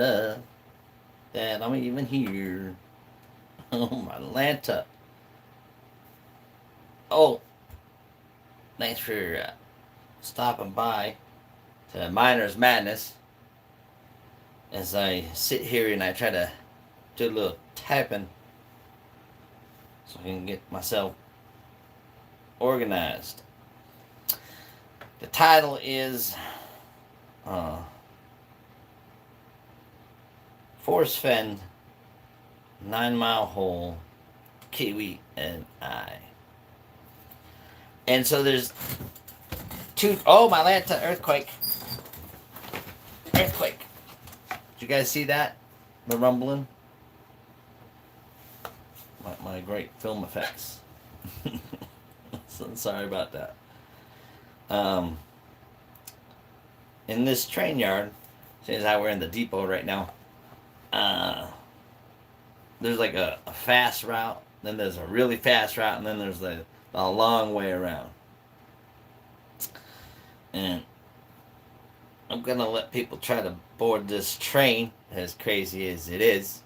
that I'm even here. Oh, Atlanta. Oh, thanks for stopping by to Miner's Madness as I sit here and I try to do a little tapping so I can get myself organized. The title is uh, Forrest Fenn, 9 Mile Hole, Kiwi, and I. And so there's two. Oh, my Atlanta earthquake. Earthquake. Did you guys see that? The rumbling? My great film effects. So, sorry about that. In this train yard, since how we're in the depot right now, there's like a fast route, then there's a really fast route, and then there's a long way around. And I'm gonna let people try to board this train, as crazy as it is,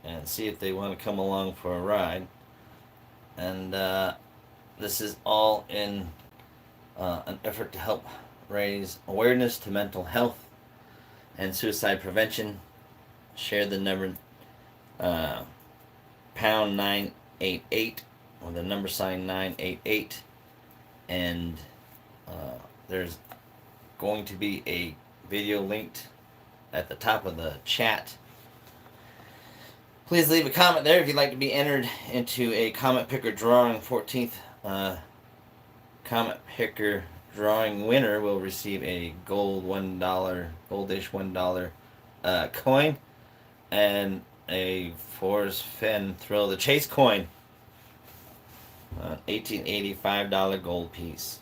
and see if they want to come along for a ride. And this is all in an effort to help raise awareness to mental health and suicide prevention. Share the number pound 988 or the number sign 988, and there's going to be a video linked at the top of the chat. Please leave a comment there if you'd like to be entered into a comment picker drawing. 14th comment picker drawing winner will receive a gold goldish $1 coin and a Forrest Fenn Thrill the Chase coin, $1885 gold piece.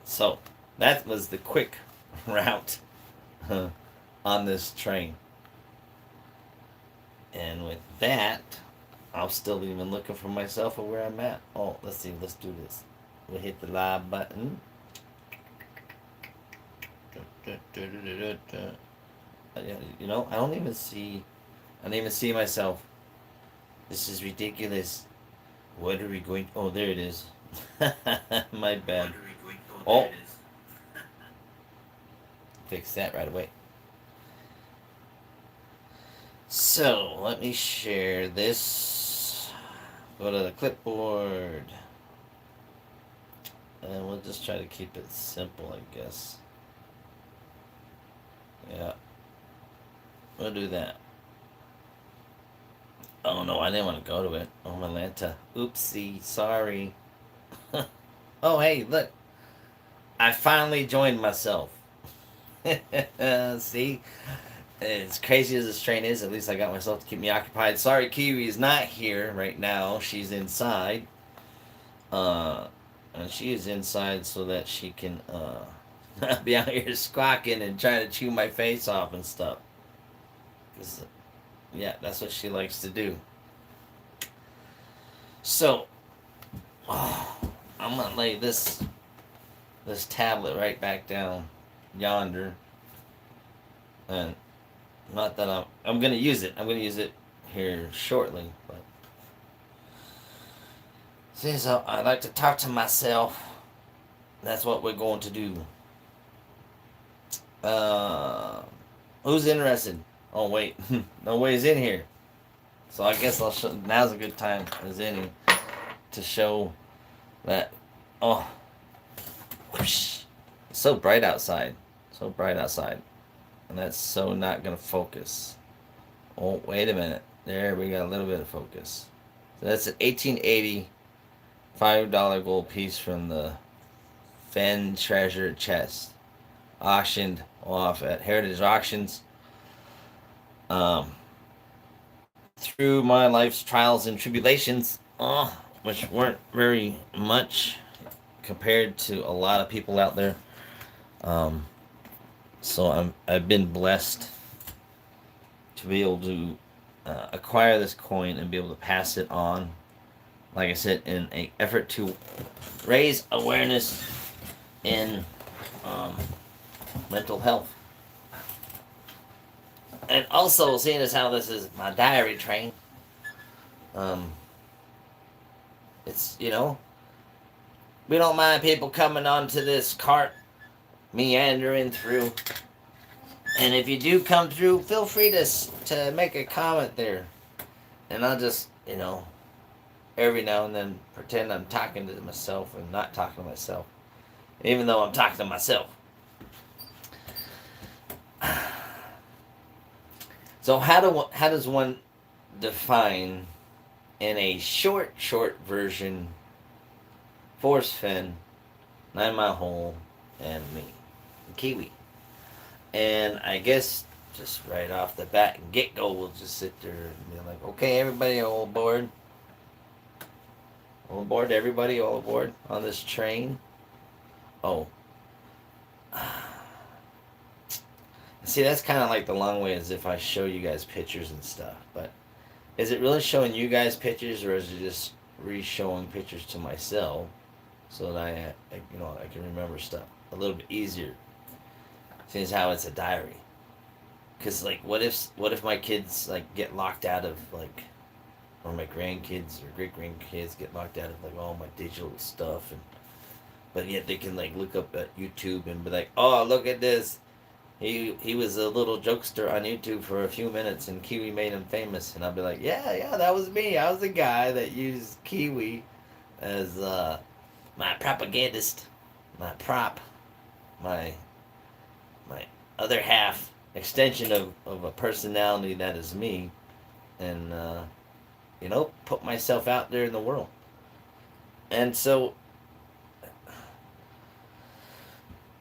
So that was the quick route on this train. And with that, I'll still be even looking for myself or where I'm at. Oh, let's see. Let's do this. We'll hit the live button. You know, I don't even see myself. This is ridiculous. What are we going? Oh, there it is. My bad. Oh, fix that right away. So let me share this. Go to the clipboard, and we'll just try to keep it simple, I guess. Yeah, we'll do that. Oh no, I didn't want to go to it. Oh, Atlanta. Oopsie, sorry. Oh, hey, look. I finally joined myself. See? As crazy as this train is, at least I got myself to keep me occupied. Sorry, Kiwi is not here right now. She's inside. And she is inside so that she can not be out here squawking and trying to chew my face off and stuff. 'Cause, yeah, that's what she likes to do. So, I'm gonna lay this tablet right back down yonder, and not that I'm gonna use it. I'm gonna use it here shortly, but see, so I like to talk to myself. That's what we're going to do. Who's interested? Oh wait, nobody's in here. So I guess I'll show. Now's a good time as any to show that. Oh, whoosh, it's so bright outside. So bright outside. And that's so not going to focus. Oh, wait a minute. There, we got a little bit of focus. So that's an 1880 $5 gold piece from the Fenn treasure chest. Auctioned off at Heritage Auctions. Through my life's trials and tribulations, which weren't very much compared to a lot of people out there. So I've been blessed to be able to acquire this coin and be able to pass it on. Like I said, in an effort to raise awareness in mental health. And also, seeing as how this is my diary train, um, it's, we don't mind people coming onto this cart, meandering through. And if you do come through, feel free to make a comment there. And I'll just, every now and then pretend I'm talking to myself and not talking to myself. Even though I'm talking to myself. So how does one define in a short version Forrest Fenn, 9 Mile Hole, and me, Kiwi? And I guess just right off the bat and get go, we'll just sit there and be like, okay, everybody all aboard. All aboard, everybody, all aboard on this train. Oh. See, that's kind of like the long way as if I show you guys pictures and stuff. But is it really showing you guys pictures, or is it just re-showing pictures to myself so that I can remember stuff a little bit easier? Seeing how it's a diary. Cause like, what if my kids like get locked out of like, or my grandkids or great grandkids get locked out of like all my digital stuff, but yet they can like look up at YouTube and be like, oh, look at this. He was a little jokester on YouTube for a few minutes, and Kiwi made him famous. And I'll be like, yeah, that was me. I was the guy that used Kiwi as my propagandist, my prop, my other half, extension of a personality that is me, and put myself out there in the world. And so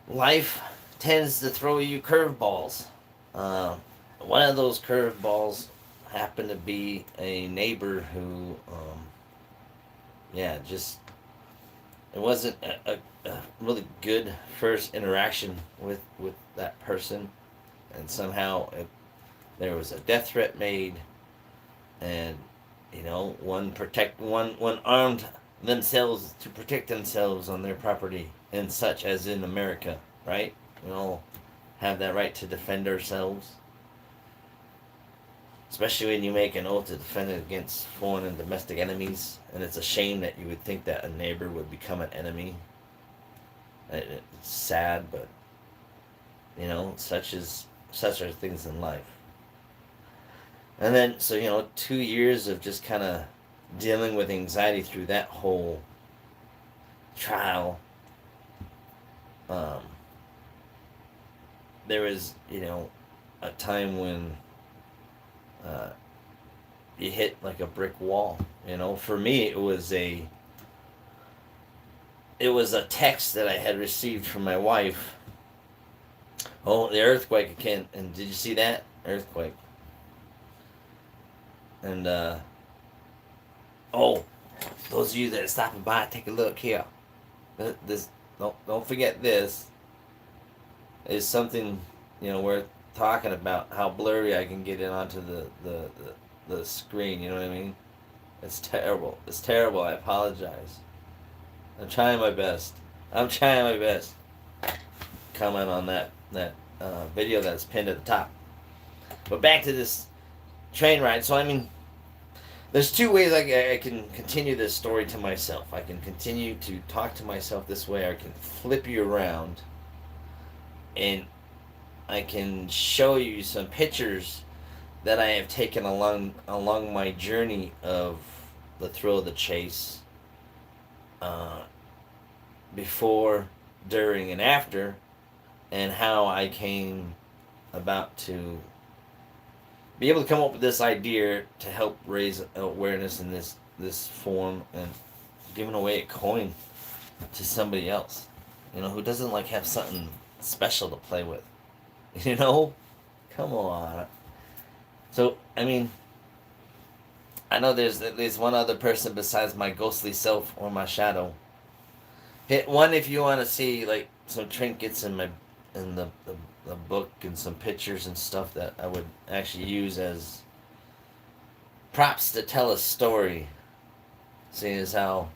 life tends to throw you curveballs. One of those curveballs happened to be a neighbor who, just it wasn't a really good first interaction with that person, and somehow there was a death threat made, and one armed themselves to protect themselves on their property and such, as in America, right? We all have that right to defend ourselves. Especially when you make an oath to defend it against foreign and domestic enemies. And it's a shame that you would think that a neighbor would become an enemy. It's sad, but such are things in life. And then, so 2 years of just kind of dealing with anxiety through that whole trial. There was, a time when you hit like a brick wall. For me, it was a text that I had received from my wife. Oh, the earthquake again! And did you see that earthquake? And those of you that are stopping by, take a look here. This don't forget this. Is something worth talking about, how blurry I can get it onto the screen. You know what I mean? It's terrible. It's terrible. I apologize. I'm trying my best. Comment on that video that's pinned at the top. But back to this train ride. So there's two ways I can continue this story to myself. I can continue to talk to myself this way. I can flip you around, and I can show you some pictures that I have taken along my journey of the thrill of the chase, before, during, and after, and how I came about to be able to come up with this idea to help raise awareness in this form, and giving away a coin to somebody else, who doesn't have something special to play with. Come on. So I know there's at least one other person besides my ghostly self or my shadow. Hit one if you want to see some trinkets in the book, and some pictures and stuff that I would actually use as props to tell a story. Seeing as how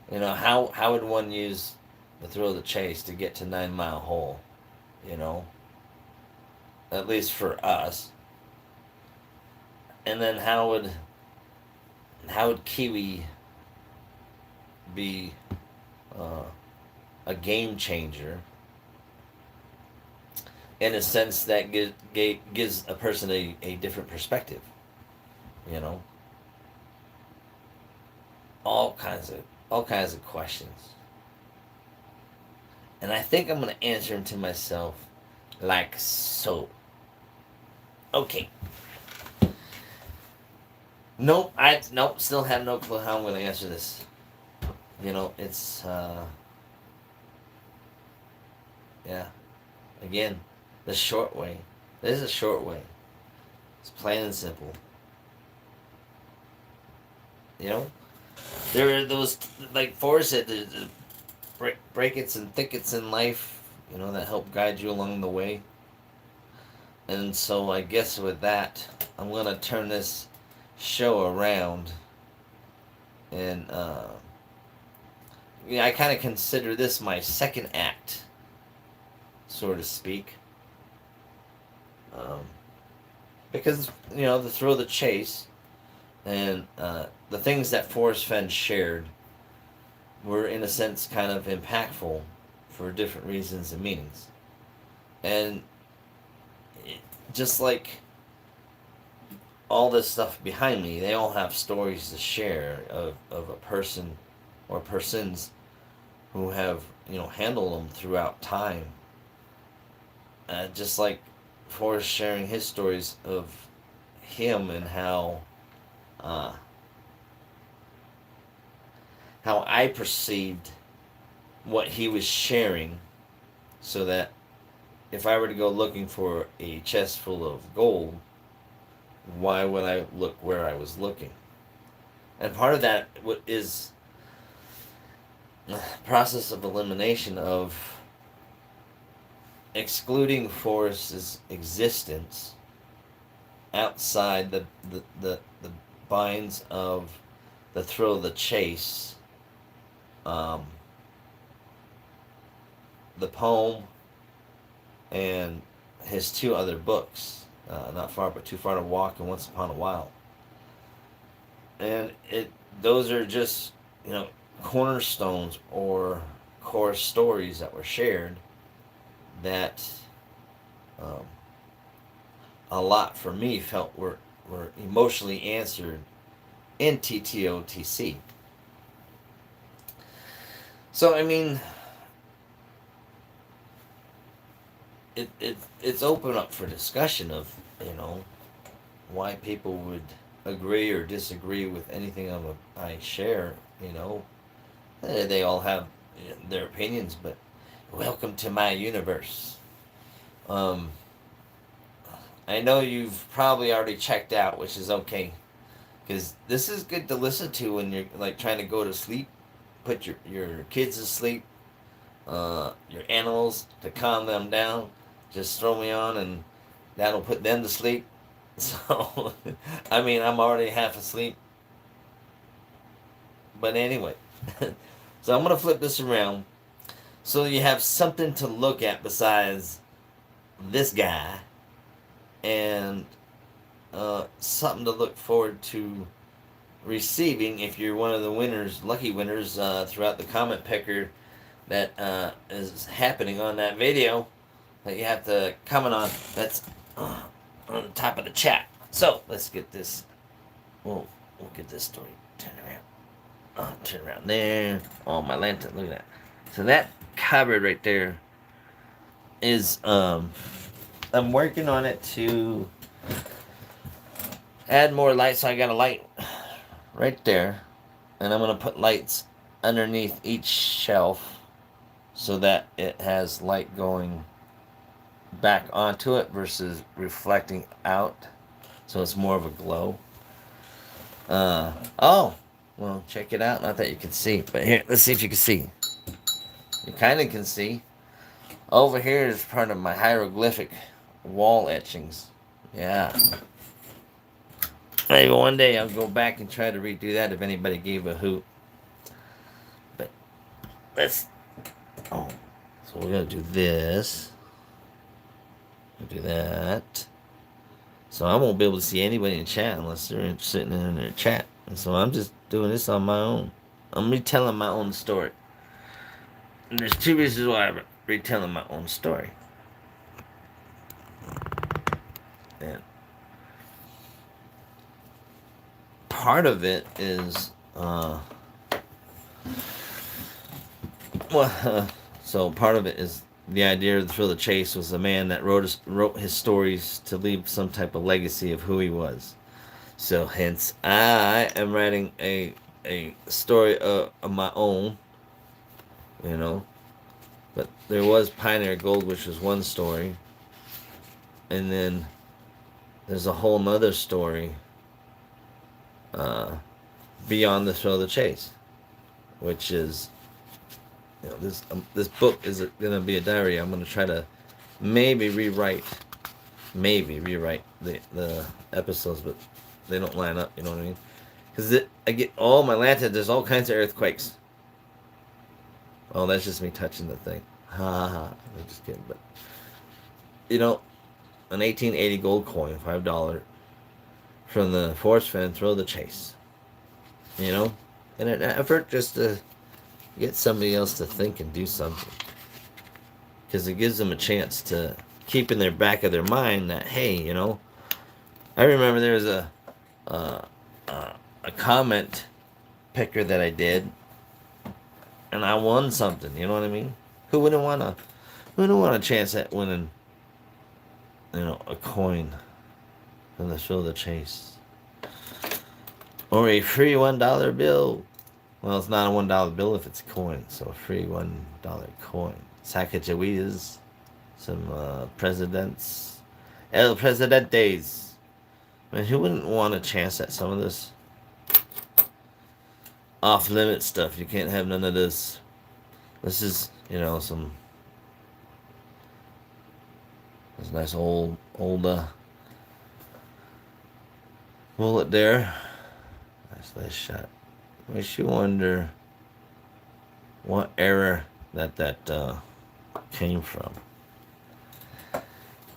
how would one use the thrill of the chase to get to 9 Mile Hole? At least for us. And then how would Kiwi be uh, a game changer in a sense that gives a person a different perspective, you know? All kinds of questions. And I think I'm going to answer them to myself like so. Okay. Nope, still have no clue how I'm going to answer this. You know, it's yeah. Again, the short way. This is a short way. It's plain and simple. You know, there are those, like Forrest said, the breakits and thickets in life, you know, that help guide you along the way. And so I guess with that, I'm going to turn this show around. And, yeah, I kind of consider this my second act, so to speak. Because, you know, the thrill of the chase and the things that Forrest Fenn shared were, in a sense, kind of impactful for different reasons and meanings. And just like all this stuff behind me, they all have stories to share of a person or persons who have, you know, handled them throughout time. Just like Forrest sharing his stories of him and how I perceived what he was sharing, so that if I were to go looking for a chest full of gold, why would I look where I was looking? And part of that is the process of elimination, of excluding Forrest's existence outside the binds of the thrill of the chase, the poem, and his two other books, Not Far But Too Far to Walk and Once Upon a While. And those are just, you know, cornerstones or core stories that were shared that a lot for me felt were emotionally answered in TTOTC. So I mean, it's open up for discussion of, you know, why people would agree or disagree with anything I share. You know, they all have their opinions, but welcome to my universe. I know you've probably already checked out, which is okay, because this is good to listen to when you're like trying to go to sleep, put your kids to sleep, your animals to calm them down. Just throw me on, and that'll put them to sleep. So, I mean, I'm already half asleep. But anyway, so I'm gonna flip this around, so you have something to look at besides this guy, and something to look forward to receiving if you're one of the winners, lucky winners, throughout the comment picker that is happening on that video that you have to comment on. That's on the top of the chat. So let's get this. We'll get this story. Turn around. Turn around there. Oh, my lantern. Look at that. So that cupboard right there is I'm working on it to add more light. So I got a light right there, and I'm gonna put lights underneath each shelf so that it has light going back onto it versus reflecting out, so it's more of a glow. Oh, well, check it out. Not that you can see, but here, let's see if you can see. You kind of can see. Over here is part of my hieroglyphic wall etchings. Yeah. Maybe one day I'll go back and try to redo that if anybody gave a hoot. But let's. Oh, so we're gonna do this. We'll do that. So I won't be able to see anybody in chat unless they're sitting in their chat. And so I'm just doing this on my own. I'm retelling my own story. And there's two reasons why I'm retelling my own story. And part of it is, so part of it is the idea of the thrill of the chase was a man that wrote his stories to leave some type of legacy of who he was. So hence, I am writing a story of my own, you know. But there was Pioneer Gold, which was one story, and then there's a whole nother story beyond the thrill of the chase, which is, you know, this book is gonna be a diary. I'm gonna try to maybe rewrite the episodes, but they don't line up. You know what I mean? Because I get all my lanterns. There's all kinds of earthquakes. Oh, that's just me touching the thing. Ha ha ha. I'm just kidding. But you know, an 1880 gold coin, $5, from the Forrest Fenn Thrill of the Chase. You know, in an effort just to get somebody else to think and do something, because it gives them a chance to keep in their back of their mind that, hey, you know, I remember there was a comment picker that I did, and I won something. You know what I mean? Who wouldn't want a chance at winning, you know, a coin from the Thrill of the Chase, or a free $1 bill? Well, it's not a $1 bill if it's a coin, so a free $1 coin. Sacagaweas, some presidents, El Presidentes. I mean, who wouldn't want a chance at some of this off-limit stuff? You can't have none of this. This is, you know, this nice old bullet there. Nice shot. Makes you wonder what era that came from.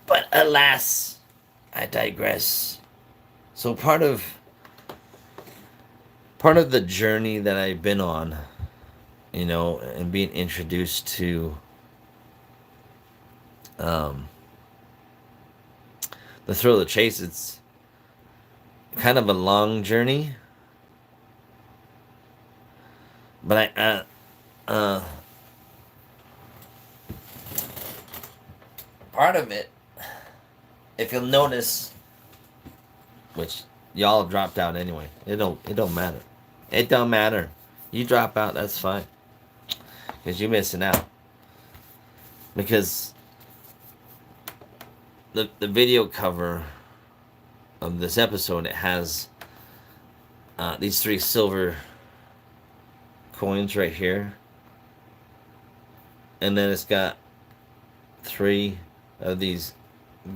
But alas, I digress. So part of the journey that I've been on, you know, and being introduced to the thrill of the chase, it's kind of a long journey. But part of it, if you'll notice, which y'all dropped out anyway, it don't matter. It don't matter. You drop out, that's fine, because you're missing out. Because the video cover of this episode, it has these 3 silver coins right here, and then it's got 3 of these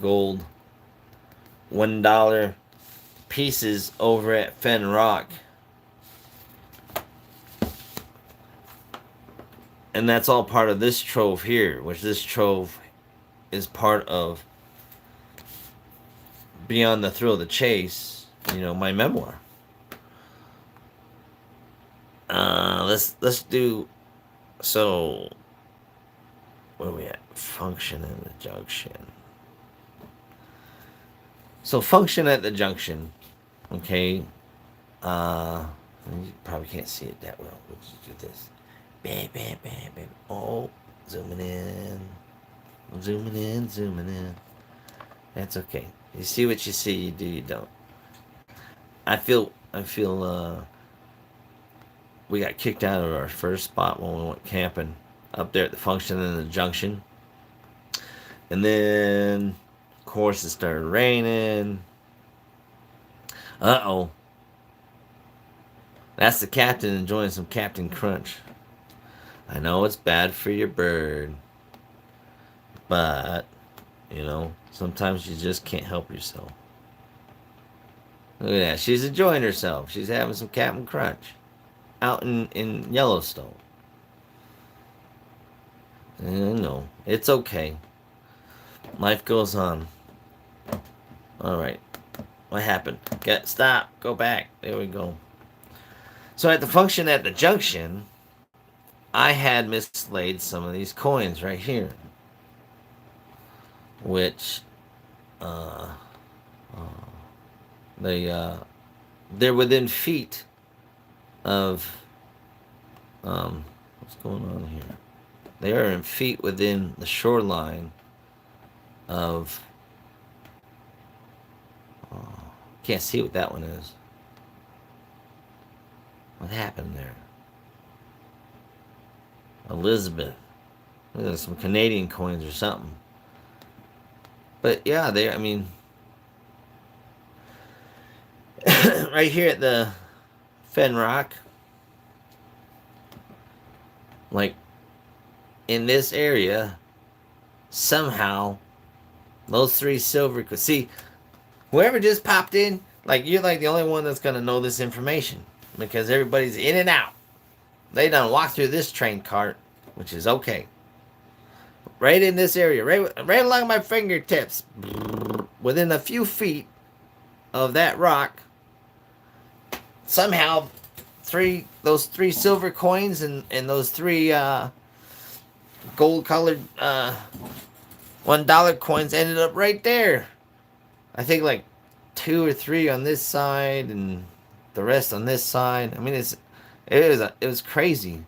gold $1 pieces over at Fenn Rock, and that's all part of this trove here, which this trove is part of Beyond the Thrill of the Chase, you know, my memoir. Let's do, so where are we at? Function in the junction. So function at the junction, okay. You probably can't see it that well. We'll just do this. Bam, bam, bam, bam. Oh, zooming in, zooming in, zooming in. That's okay. You see what you see. You do. You don't. I feel. We got kicked out of our first spot when we went camping up there at the function in the junction. And then, of course, it started raining. Uh-oh. That's the captain enjoying some Captain Crunch. I know it's bad for your bird, but, you know, sometimes you just can't help yourself. Look at that. She's enjoying herself. She's having some Captain Crunch out in Yellowstone. No, it's okay. Life goes on. All right. What happened? Stop. Go back. There we go. So at the function at the junction, I had mislaid some of these coins right here, which uh, they're within feet of what's going on here. They are in feet within the shoreline of. Can't see what that one is. What happened there? Elizabeth. Some Canadian coins or something. But yeah, I mean, right here at the Fenn Rock, like in this area, somehow those three silver could see. Whoever just popped in, like you're like the only one that's gonna know this information because everybody's in and out. They done walked through this train cart, which is okay. Right in this area, right along my fingertips, within a few feet of that rock, somehow those three silver coins and those three gold colored $1 coins ended up right there. I think like 2 or 3 on this side and the rest on this side. I mean, it was crazy.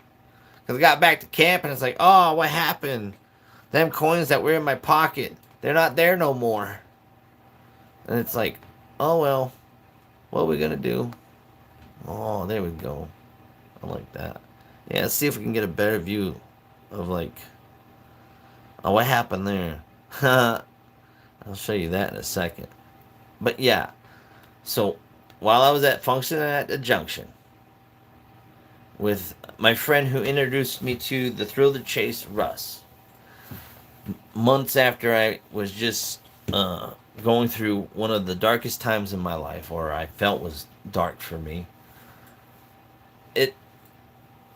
Cause I got back to camp and it's like, oh, what happened? Them coins that were in my pocket, they're not there no more. And it's like, oh well, what are we gonna do? Oh, there we go. I like that. Yeah, let's see if we can get a better view of like, oh, what happened there? I'll show you that in a second. But yeah, so while I was at function at the junction with my friend who introduced me to the Thrill to Chase, Russ, months after I was just going through one of the darkest times in my life, or I felt was dark for me, it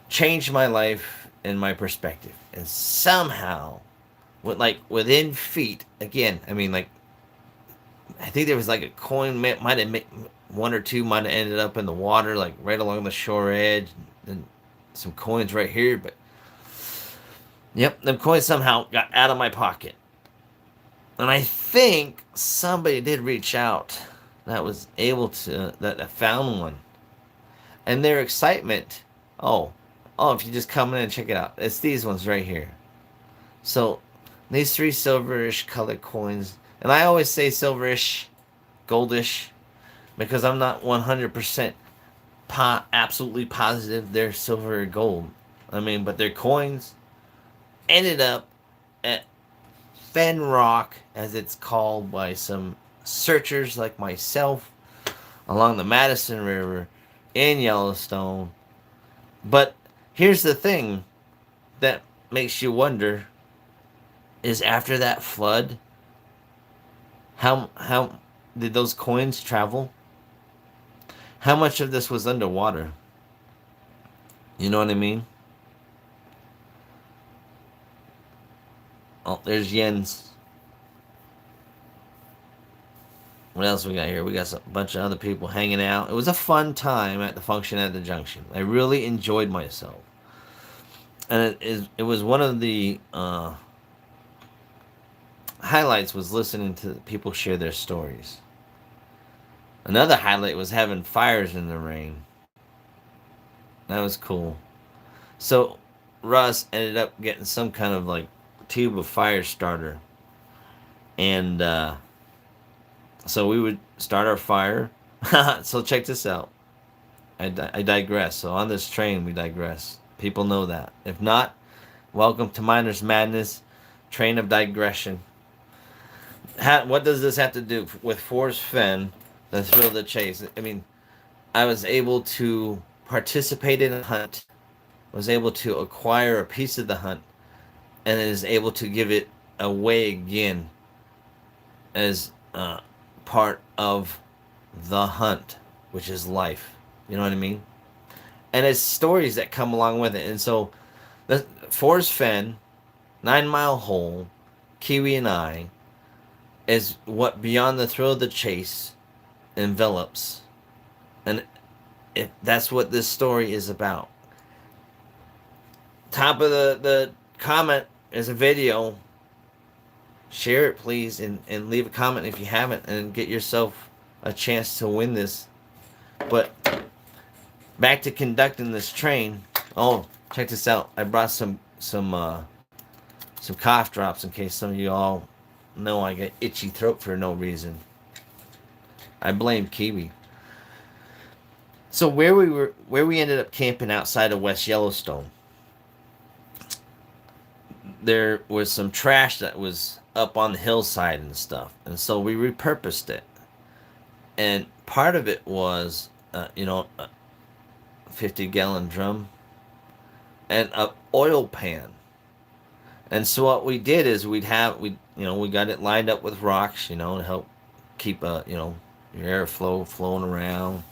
changed my life and my perspective. And somehow, within feet, again, I mean, like, I think there was like a coin, might have 1 or 2 might have ended up in the water, like right along the shore edge, and some coins right here. But yep, them coins somehow got out of my pocket, and I think somebody did reach out that was able to that found one, and their excitement. Oh, if you just come in and check it out, it's these ones right here. So these 3 silverish colored coins. And I always say silverish, goldish, because I'm not 100% absolutely positive they're silver or gold. I mean, but their coins ended up at Fenn Rock, as it's called by some searchers like myself, along the Madison River in Yellowstone. But here's the thing that makes you wonder, is after that flood, how did those coins travel? How much of this was underwater? You know what I mean? Oh, there's Jens. What else we got here? We got a bunch of other people hanging out. It was a fun time at the function at the junction. I really enjoyed myself. And it was one of the highlights was listening to people share their stories. Another highlight was having fires in the rain. That was cool. So Russ ended up getting some kind of like tube of fire starter. And so we would start our fire. So check this out. I digress. So on this train, we digress. People know that. If not, welcome to Miner's Madness, Train of Digression. What does this have to do with Forrest Fenn, the Thrill of the Chase? I mean, I was able to participate in a hunt, was able to acquire a piece of the hunt, and is able to give it away again as part of the hunt, which is life. You know what I mean? And it's stories that come along with it. And so, the Forrest Fenn, 9 Mile Hole, Kiwi and I, is what Beyond the Thrill of the Chase envelops. And that's what this story is about. Top of the comment is a video. Share it, please, and leave a comment if you haven't, and get yourself a chance to win this. But back to conducting this train. Oh, check this out. I brought some cough drops in case some of you all know I get itchy throat for no reason. I blame Kiwi. So where we ended up camping outside of West Yellowstone, there was some trash that was up on the hillside and stuff, and so we repurposed it. And part of it was, a 50-gallon drum and a oil pan. And so what we did is we got it lined up with rocks, to help keep your airflow flowing around,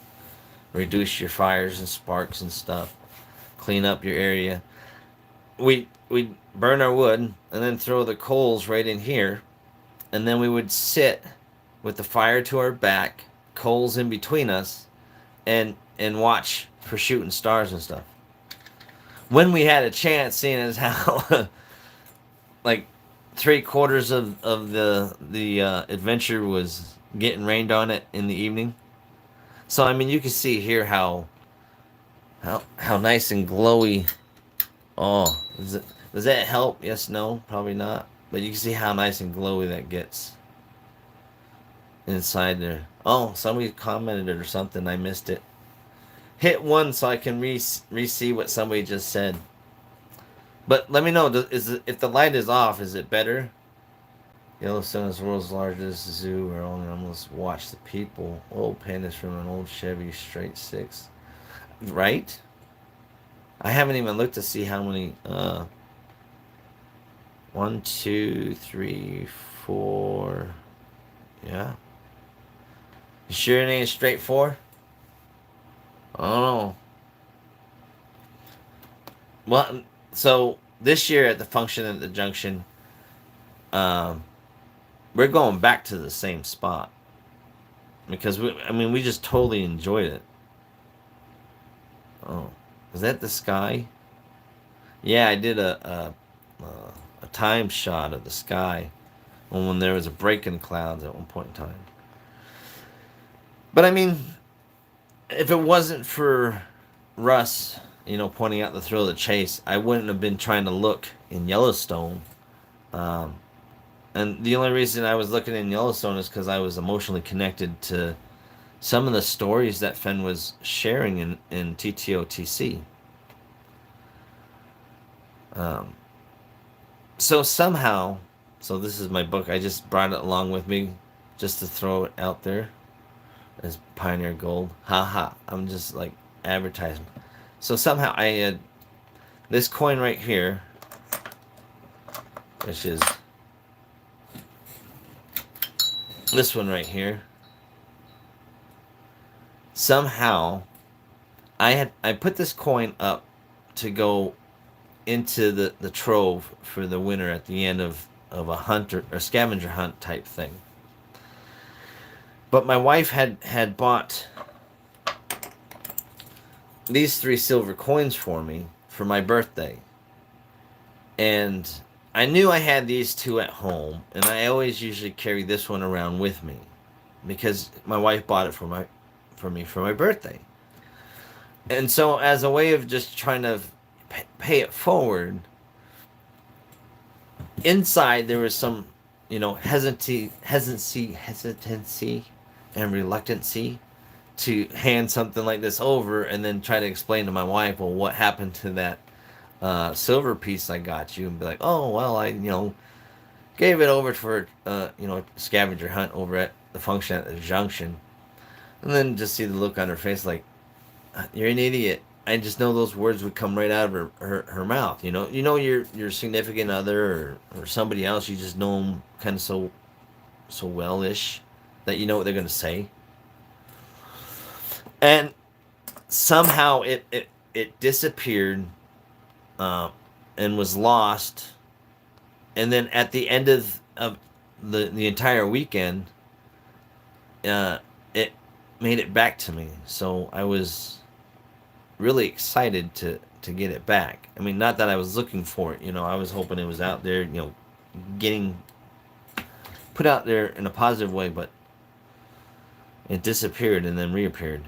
reduce your fires and sparks and stuff, clean up your area. We burn our wood and then throw the coals right in here, and then we would sit with the fire to our back, coals in between us, and watch for shooting stars and stuff. When we had a chance, seeing as how like 3/4 of the adventure was getting rained on it in the evening. So I mean, you can see here how nice and glowy. Oh, does that help? Yes, no, probably not. But you can see how nice and glowy that gets inside there. Oh, somebody commented it or something. I missed it. Hit 1 so I can re-see what somebody just said. But let me know, if the light is off, is it better? Yellowstone is the world's largest zoo where only almost watch the people. Old pandas from an old Chevy straight 6. Right? I haven't even looked to see how many. 1, 2, 3, 4. Yeah. You sure it ain't straight 4? I don't know. Well, so this year at the function at the junction, we're going back to the same spot because we just totally enjoyed it. Oh, is that the sky? Yeah, I did a time shot of the sky when there was a break in clouds at one point in time. But I mean, if it wasn't for Russ, pointing out the thrill of the chase, I wouldn't have been trying to look in Yellowstone. And the only reason I was looking in Yellowstone is because I was emotionally connected to some of the stories that Fenn was sharing in TTOTC. So somehow, this is my book. I just brought it along with me just to throw it out there as Pioneer Gold. Haha, I'm just like advertising. So somehow I had this coin right here, which is this one right here. Somehow I put this coin up to go into the trove for the winner at the end of a hunter or scavenger hunt type thing. But my wife had bought these 3 silver coins for me for my birthday. And I knew I had these 2 at home, and I always usually carry this one around with me because my wife bought it for me for my birthday. And so as a way of just trying to pay it forward, inside there was some, hesitancy and reluctancy to hand something like this over and then try to explain to my wife, well, what happened to that silver piece I got you, and be like, oh, well, I, gave it over for, scavenger hunt over at the function at the junction. And then just see the look on her face like, you're an idiot. I just know those words would come right out of her mouth. Your significant other or somebody else, you just know them kind of so well-ish that you know what they're going to say. And somehow it disappeared and was lost. And then at the end of the entire weekend, made it back to me. So I was really excited to get it back. I mean, not that I was looking for it, I was hoping it was out there, getting put out there in a positive way, but it disappeared and then reappeared.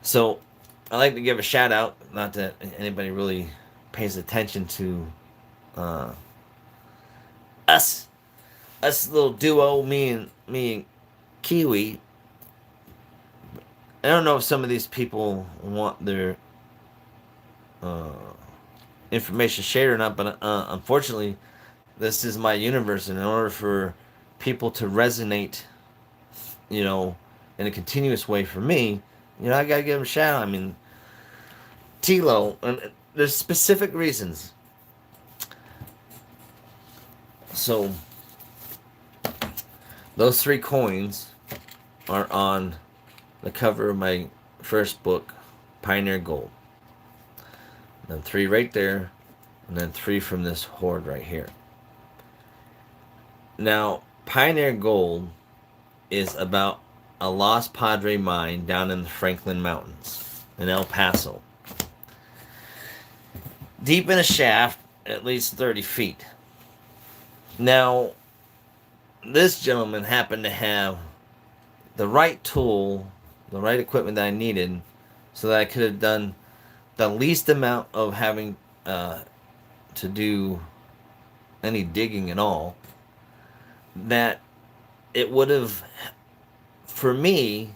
So I like to give a shout out, not that anybody really pays attention to uh, us, little duo, me and Kiwi. I don't know if some of these people want their uh, information shared or not, but unfortunately, this is my universe, and in order for people to resonate, you know, in a continuous way for me, I gotta give them a shout out. I mean, Tilo, and there's specific reasons. So, those 3 coins are on the cover of my first book, Pioneer Gold. And then 3 right there, and then 3 from this hoard right here. Now, Pioneer Gold is about a lost Padre mine down in the Franklin Mountains in El Paso. Deep in a shaft, at least 30 feet. Now, this gentleman happened to have the right tool, the right equipment that I needed, so that I could have done the least amount of having to do any digging at all. That it would have, for me,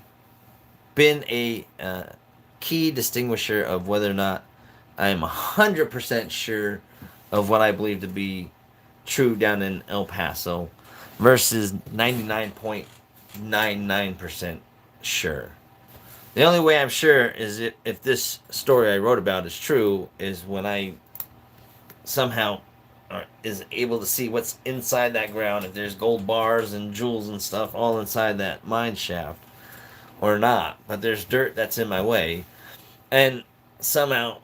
been a key distinguisher of whether or not I am 100% sure of what I believe to be true down in El Paso versus 99.99% sure. The only way I'm sure is if this story I wrote about is true is when I somehow is able to see what's inside that ground, if there's gold bars and jewels and stuff all inside that mine shaft or not. But there's dirt that's in my way. And somehow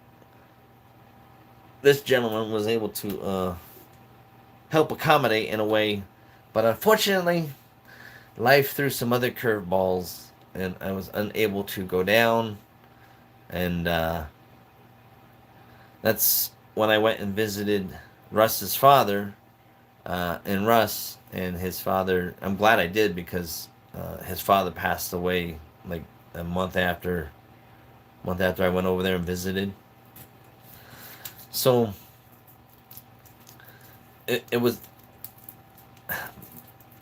this gentleman was able to help accommodate in a way. But unfortunately, life threw some other curveballs, and I was unable to go down. And that's when I went and visited Russ's father, and Russ and his father. I'm glad I did, because his father passed away like a month after I went over there and visited. So it was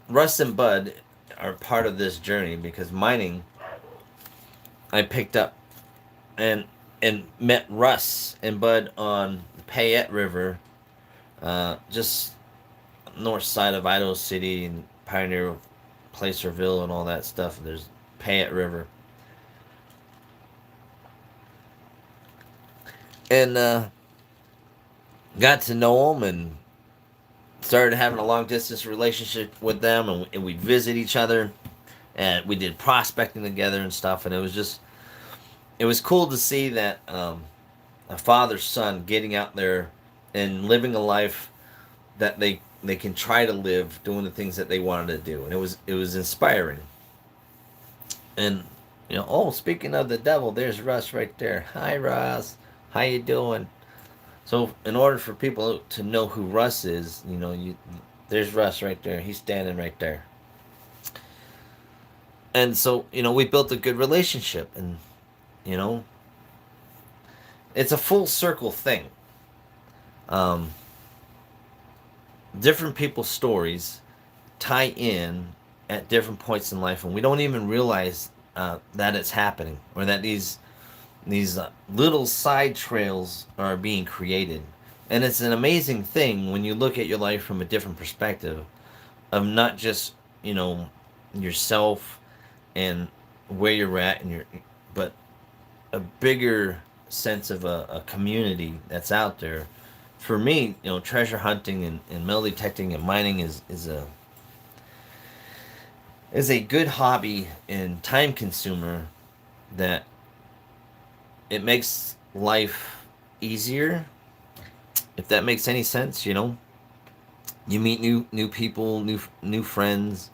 Russ and Bud are part of this journey, because mining I picked up and met Russ and Bud on the Payette River, just north side of Idaho City and Pioneer Placerville and all that stuff. There's Payette River. And got to know them and started having a long distance relationship with them, and we'd visit each other, and we did prospecting together and stuff. And it was cool to see that a father son getting out there and living a life that they can try to live, doing the things that they wanted to do. And it was inspiring. And speaking of the devil, there's Russ right there. Hi, Russ. How you doing? So in order for people to know who Russ is, there's Russ right there. He's standing right there. And so, we built a good relationship, and it's a full circle thing. Different people's stories tie in at different points in life, and we don't even realize that it's happening, or that these little side trails are being created. And it's an amazing thing when you look at your life from a different perspective, of not just yourself and where you're at, but a bigger sense of a community that's out there. For me, treasure hunting and metal detecting and mining is a good hobby and time consumer, that it makes life easier, if that makes any sense. You meet new people, new friends.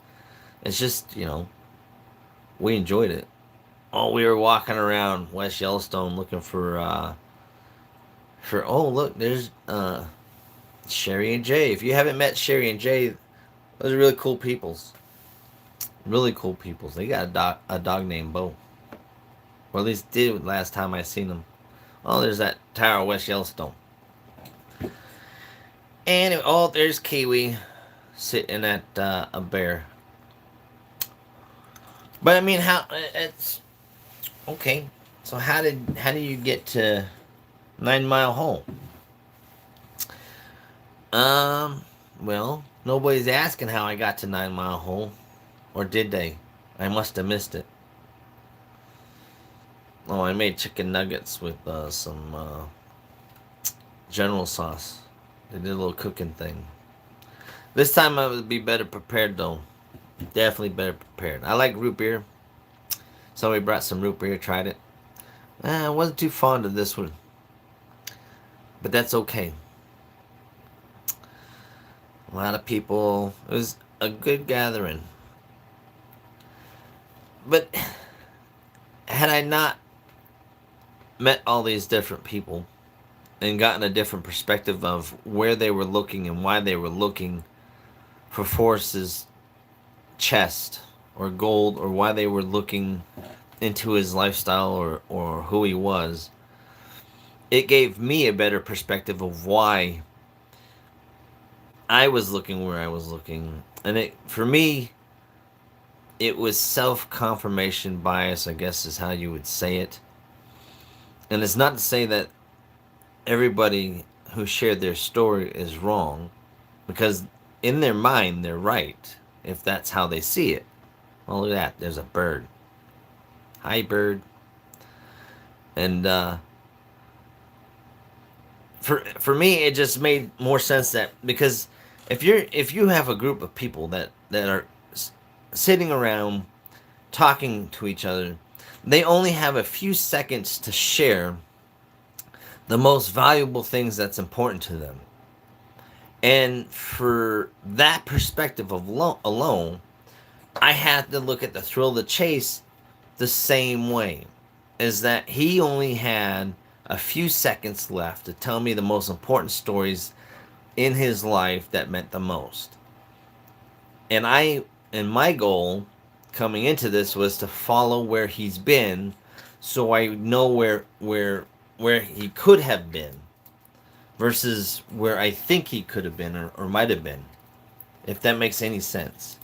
It's just we enjoyed it. Oh, we were walking around West Yellowstone looking for oh look, there's Sherry and Jay. If you haven't met Sherry and Jay, those are really cool peoples. Really cool peoples. They got a dog named Bo. Or at least did last time I seen them. Oh, there's that tower West Yellowstone. And oh, there's Kiwi sitting at a bear. But I mean, how it's okay. So how do you get to 9 Mile Hole? Well, nobody's asking how I got to 9 Mile Hole, or did they? I must have missed it. Oh, I made chicken nuggets with some General Sauce. They did a little cooking thing. This time I would be better prepared though. Definitely better prepared. I like root beer. Somebody brought some root beer, tried it. I wasn't too fond of this one. But that's okay. A lot of people. It was a good gathering. But had I not met all these different people and gotten a different perspective of where they were looking and why they were looking for Forrest's chest or gold, or why they were looking into his lifestyle or who he was, it gave me a better perspective of why I was looking where I was looking. And it, for me, it was self-confirmation bias, I guess is how you would say it. And it's not to say that everybody who shared their story is wrong, because in their mind they're right if that's how they see it. Oh, look at that, there's a bird. Hi, bird. And for me, it just made more sense that, because if you have a group of people that are sitting around talking to each other, they only have a few seconds to share the most valuable things that's important to them. And for that perspective of alone, I had to look at the thrill of the chase the same way. Is that he only had a few seconds left to tell me the most important stories in his life that meant the most. And my goal coming into this was to follow where he's been, so I know where he could have been versus where I think he could have been or might have been. If that makes any sense.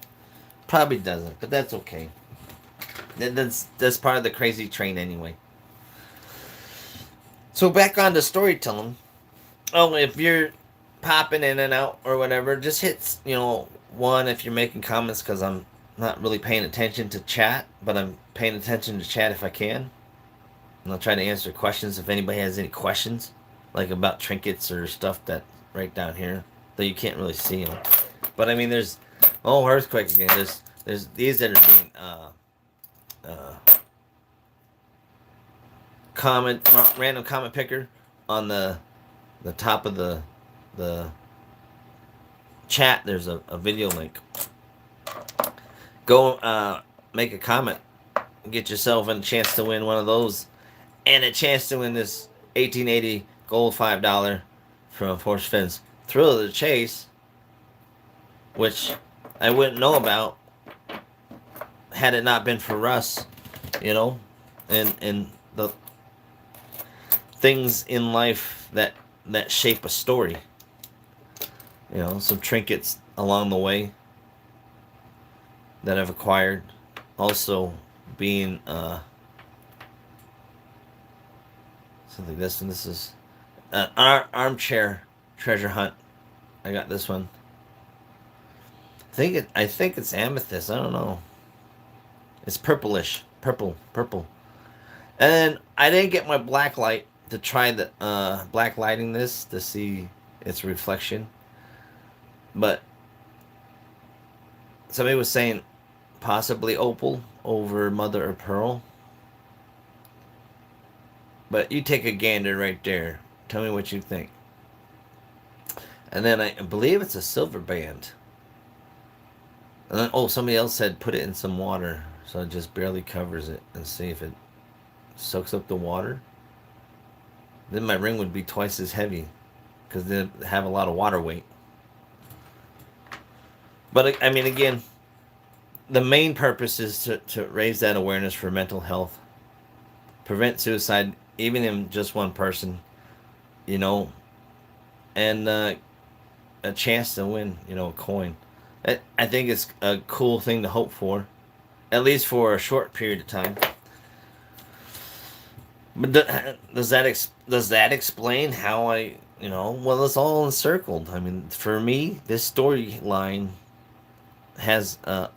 Probably doesn't, but that's okay. That's part of the crazy train anyway. So back on to storytelling. Oh, if you're popping in and out or whatever, just hit, one if you're making comments, because I'm not really paying attention to chat, but I'm paying attention to chat if I can. And I'll try to answer questions if anybody has any questions, like about trinkets or stuff that right down here, though you can't really see them. But I mean, there's earthquake again. There's these that are being random comment picker on the top of the chat. There's a video link. Go make a comment, get yourself a chance to win one of those, and a chance to win this 1880 gold $5 from Forrest Fenn's Thrill of the Chase, which I wouldn't know about had it not been for Russ, and the things in life that shape a story. Some trinkets along the way that I've acquired. Also being something like this, and this is an armchair treasure hunt. I got this one. I think it's amethyst. I don't know. It's purplish, purple. And then I didn't get my black light to try the black lighting this to see its reflection. But somebody was saying possibly opal over mother of pearl. But you take a gander right there. Tell me what you think. And then I believe it's a silver band. And then, somebody else said put it in some water. So it just barely covers it, and see if it soaks up the water. Then my ring would be twice as heavy because they have a lot of water weight. But I mean, again, the main purpose is to raise that awareness for mental health, prevent suicide, even in just one person, you know, and a chance to win, a coin. I think it's a cool thing to hope for, at least for a short period of time. But does that explain how well, it's all encircled. I mean, for me, this storyline has a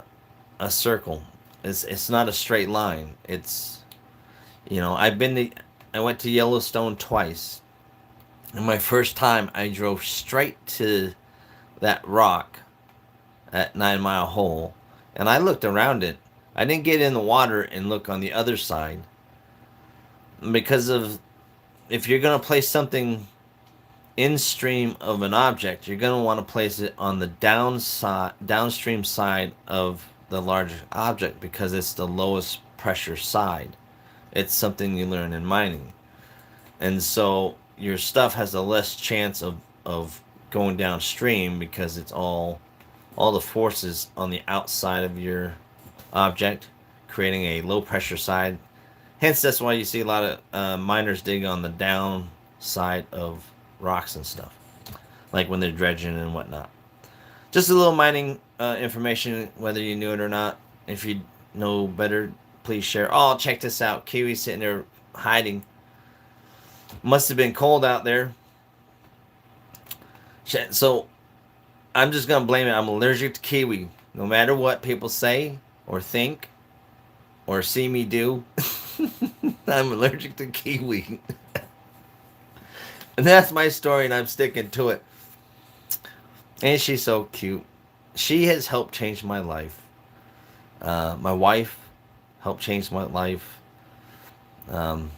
circle. It's not a straight line. It's I went to Yellowstone twice. And my first time, I drove straight to that rock at 9 Mile Hole, and I looked around it. I didn't get in the water and look on the other side because of, if you're gonna place something in stream of an object, you're gonna want to place it on the downstream side of the larger object because it's the lowest pressure side. It's something you learn in mining, and so your stuff has a less chance of going downstream because it's all the forces on the outside of your object, creating a low pressure side. Hence, that's why you see a lot of miners dig on the down side of rocks and stuff, like when they're dredging and whatnot. Just a little mining information, whether you knew it or not. If you know better, please share. Oh, check this out. Kiwi sitting there hiding. Must have been cold out there. So I'm just going to blame it. I'm allergic to kiwi. No matter what people say or think or see me do, I'm allergic to kiwi. And that's my story, and I'm sticking to it. And she's so cute. She has helped change my life. My wife helped change my life. Had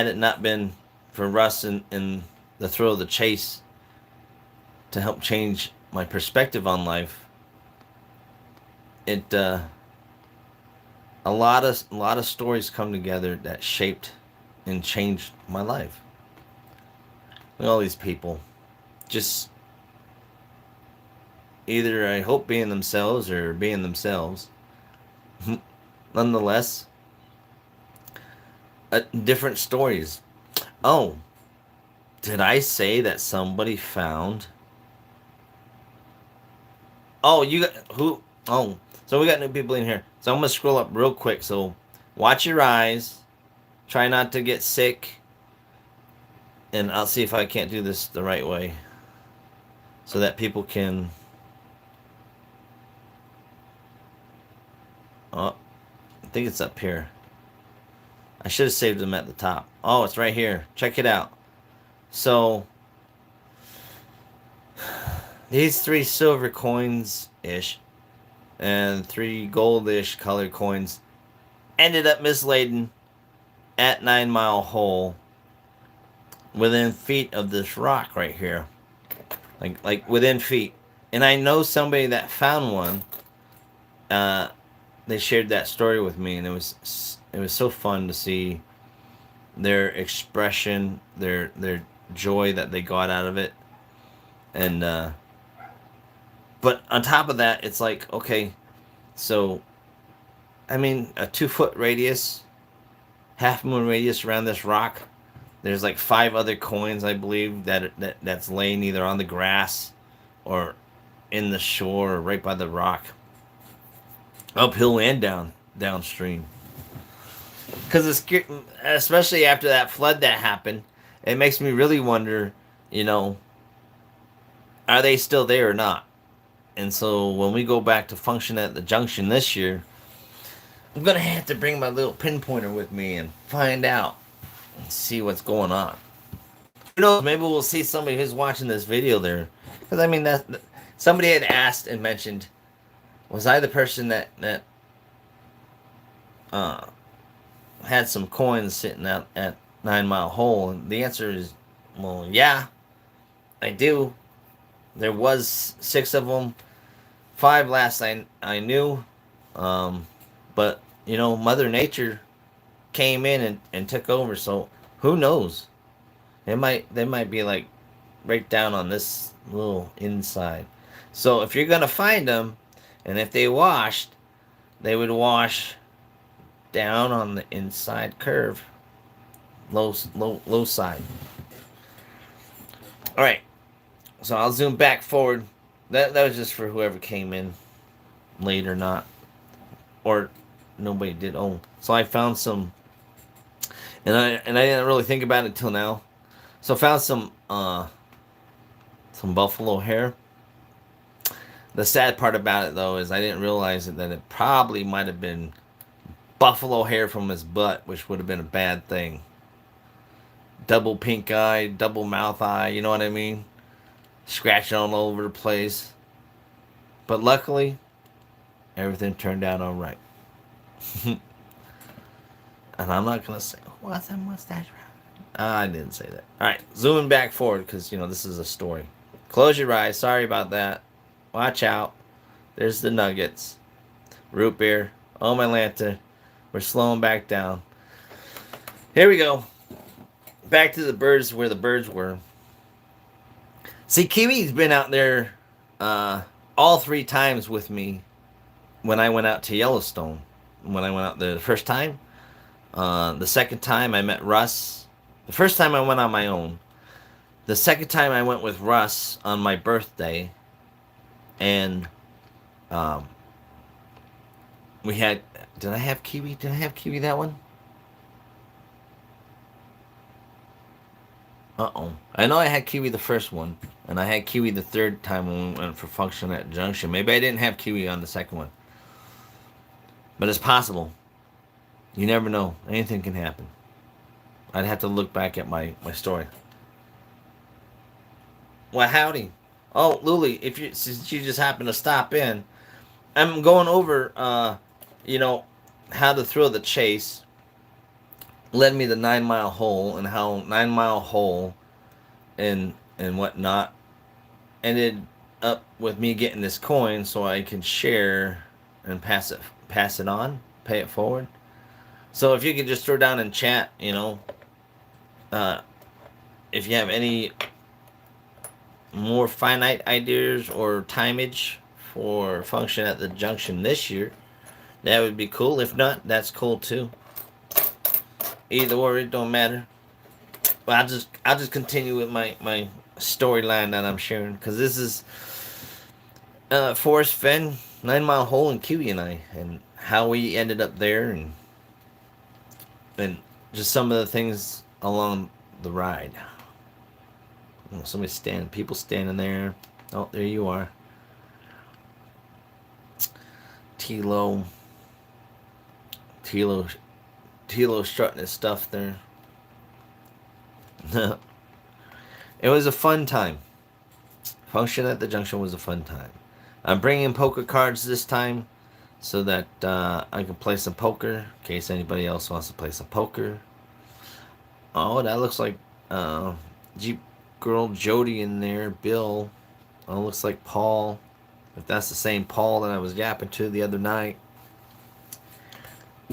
it not been for Russ and the thrill of the chase to help change my perspective on life, a lot of stories come together that shaped and changed my life. All these people, just either, I hope, being themselves or being themselves. Nonetheless, different stories. Oh, did I say that somebody found? Oh, you got who? Oh, so we got new people in here. So I'm gonna scroll up real quick. So watch your eyes. Try not to get sick. And I'll see if I can't do this the right way, so that people can. Oh, I think it's up here. I should have saved them at the top. Oh, it's right here. Check it out. So these 3 silver coins-ish and 3 goldish colored coins ended up misladen at 9 Mile Hole within feet of this rock right here. Like within feet. And I know somebody that found one. They shared that story with me, and it was so fun to see their expression, their joy that they got out of it. And but on top of that, it's like, okay, so I mean, a 2-foot radius, half moon radius around this rock. There's like 5 other coins, I believe, that's laying either on the grass or in the shore or right by the rock, uphill and downstream. Because it's, especially after that flood that happened, it makes me really wonder, are they still there or not? And so when we go back to function at the junction this year, I'm going to have to bring my little pinpointer with me and find out and see what's going on. Who knows, maybe we'll see somebody who's watching this video there. Because, I mean, somebody had asked and mentioned, was I the person that had some coins sitting out at 9 Mile Hole? And the answer is, well, yeah, I do. There was 6 of them. 5 last I knew. But Mother Nature came in and took over. So who knows? They might be like right down on this little inside. So if you're gonna find them, and if they washed, they would wash down on the inside curve, low side. All right. So I'll zoom back forward. That was just for whoever came in late or not, or nobody did. Oh, so I found some, and I didn't really think about it till now. So I found some buffalo hair. The sad part about it though is I didn't realize that it probably might have been buffalo hair from his butt, which would have been a bad thing. Double pink eye, double mouth eye, you know what I mean? Scratching all over the place. But luckily, everything turned out all right. And I'm not going to say, what's that mustache? I didn't say that. All right, zooming back forward because, this is a story. Close your eyes. Sorry about that. Watch out. There's the nuggets. Root beer. Oh, my lantern. We're slowing back down. Here we go. Back to the birds where the birds were. See, Kiwi's been out there all 3 times with me when I went out to Yellowstone. When I went out there the first time. The second time I met Russ. The first time I went on my own. The second time I went with Russ on my birthday. And we had... Did I have Kiwi? Did I have Kiwi that one? Uh-oh. I know I had Kiwi the first one. And I had Kiwi the third time when we went for function at Junction. Maybe I didn't have Kiwi on the second one. But it's possible. You never know. Anything can happen. I'd have to look back at my story. Well, howdy. Oh, Luli, since you just happened to stop in, I'm going over, how to thrill the chase led me the 9 Mile hole, and how 9 Mile hole and whatnot ended up with me getting this coin so I can share and pass it on, pay it forward. So if you could just throw down in chat, if you have any more finite ideas or timeage for function at the Junction this year, that would be cool. If not, that's cool too. Either or, it don't matter. But I'll just continue with my storyline that I'm sharing, because this is Forrest, Fenn, 9 Mile hole, and Kiwi and I, and how we ended up there, and just some of the things along the ride. Oh, people standing there. Oh, there you are. Tilo strutting his stuff there. It was a fun time. Function at the Junction was a fun time. I'm bringing poker cards this time so that I can play some poker in case anybody else wants to play some poker. Oh, that looks like Jeep Girl Jody in there. Bill. Oh, looks like Paul. If that's the same Paul that I was yapping to the other night.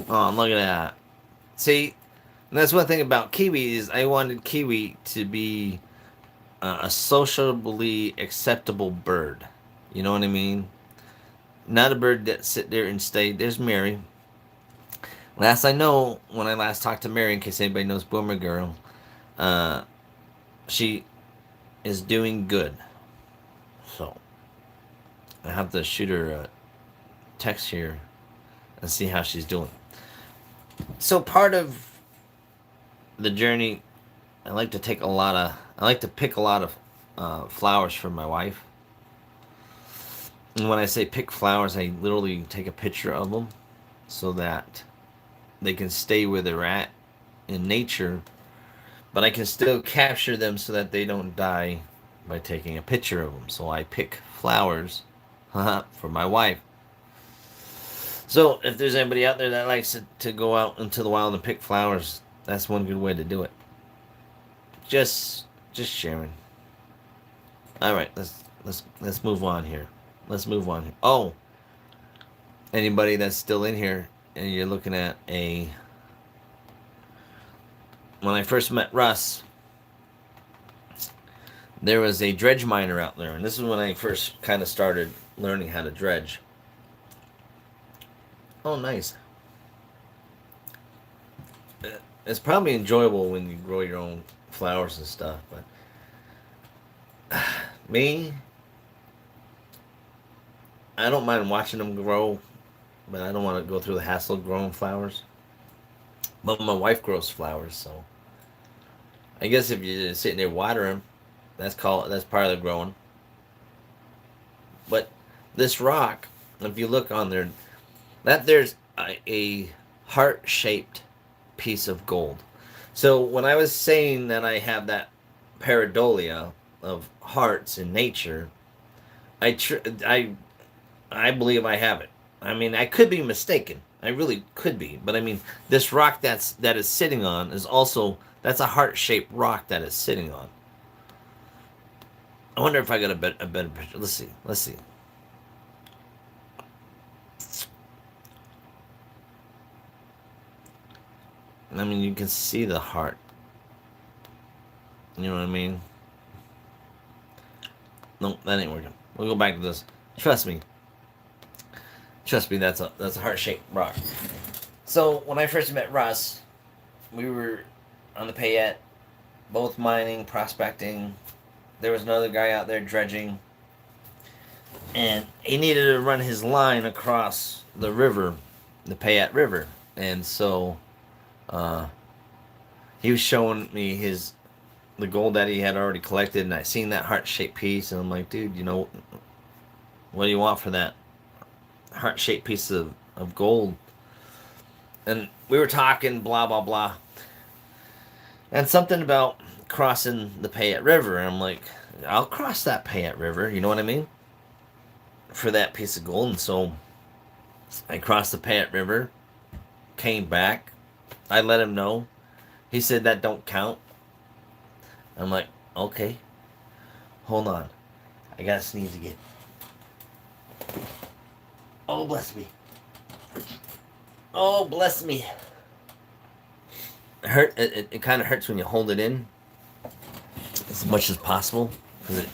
Oh, look at that. See, and that's one thing about Kiwi is I wanted Kiwi to be a sociably acceptable bird. You know what I mean? Not a bird that sit there and stay. There's Mary. Last I know, when I last talked to Mary, in case anybody knows Boomer Girl, she is doing good. So I have to shoot her a text here and see how she's doing. So part of the journey, I like to pick a lot of flowers for my wife. And when I say pick flowers, I literally take a picture of them so that they can stay where they're at in nature, but I can still capture them so that they don't die by taking a picture of them. So I pick flowers for my wife. So if there's anybody out there that likes to go out into the wild and pick flowers, that's one good way to do it. Just sharing. All right, let's move on here. Oh, anybody that's still in here and you're looking at when I first met Russ, there was a dredge miner out there, and this is when I first kind of started learning how to dredge. Oh, nice. It's probably enjoyable when you grow your own flowers and stuff, but me, I don't mind watching them grow, but I don't want to go through the hassle of growing flowers. But my wife grows flowers, so I guess if you just sit there water them, that's part of the growing. But this rock, if you look on there, there's a heart-shaped piece of gold. So when I was saying that I have that pareidolia of hearts in nature, I believe I have it. I mean, I could be mistaken. I really could be. But I mean, this rock that is sitting on is also, that's a heart-shaped rock that is sitting on. I wonder if I got a better picture. Let's see. I mean, you can see the heart. You know what I mean? No, that ain't working. We'll go back to this. Trust me, that's a heart-shaped rock. So when I first met Russ, we were on the Payette, both mining, prospecting. There was another guy out there dredging, and he needed to run his line across the river, the Payette River, and so he was showing me the gold that he had already collected, and I seen that heart-shaped piece, and I'm like, dude, what do you want for that heart-shaped piece of gold? And we were talking, blah, blah, blah. And something about crossing the Payette River. And I'm like, I'll cross that Payette River, you know what I mean? For that piece of gold. And so I crossed the Payette River, came back. I let him know. He said that don't count. I'm like, okay, hold on. I gotta sneeze again. Oh, bless me. Oh, bless me. It kind of hurts when you hold it in as much as possible because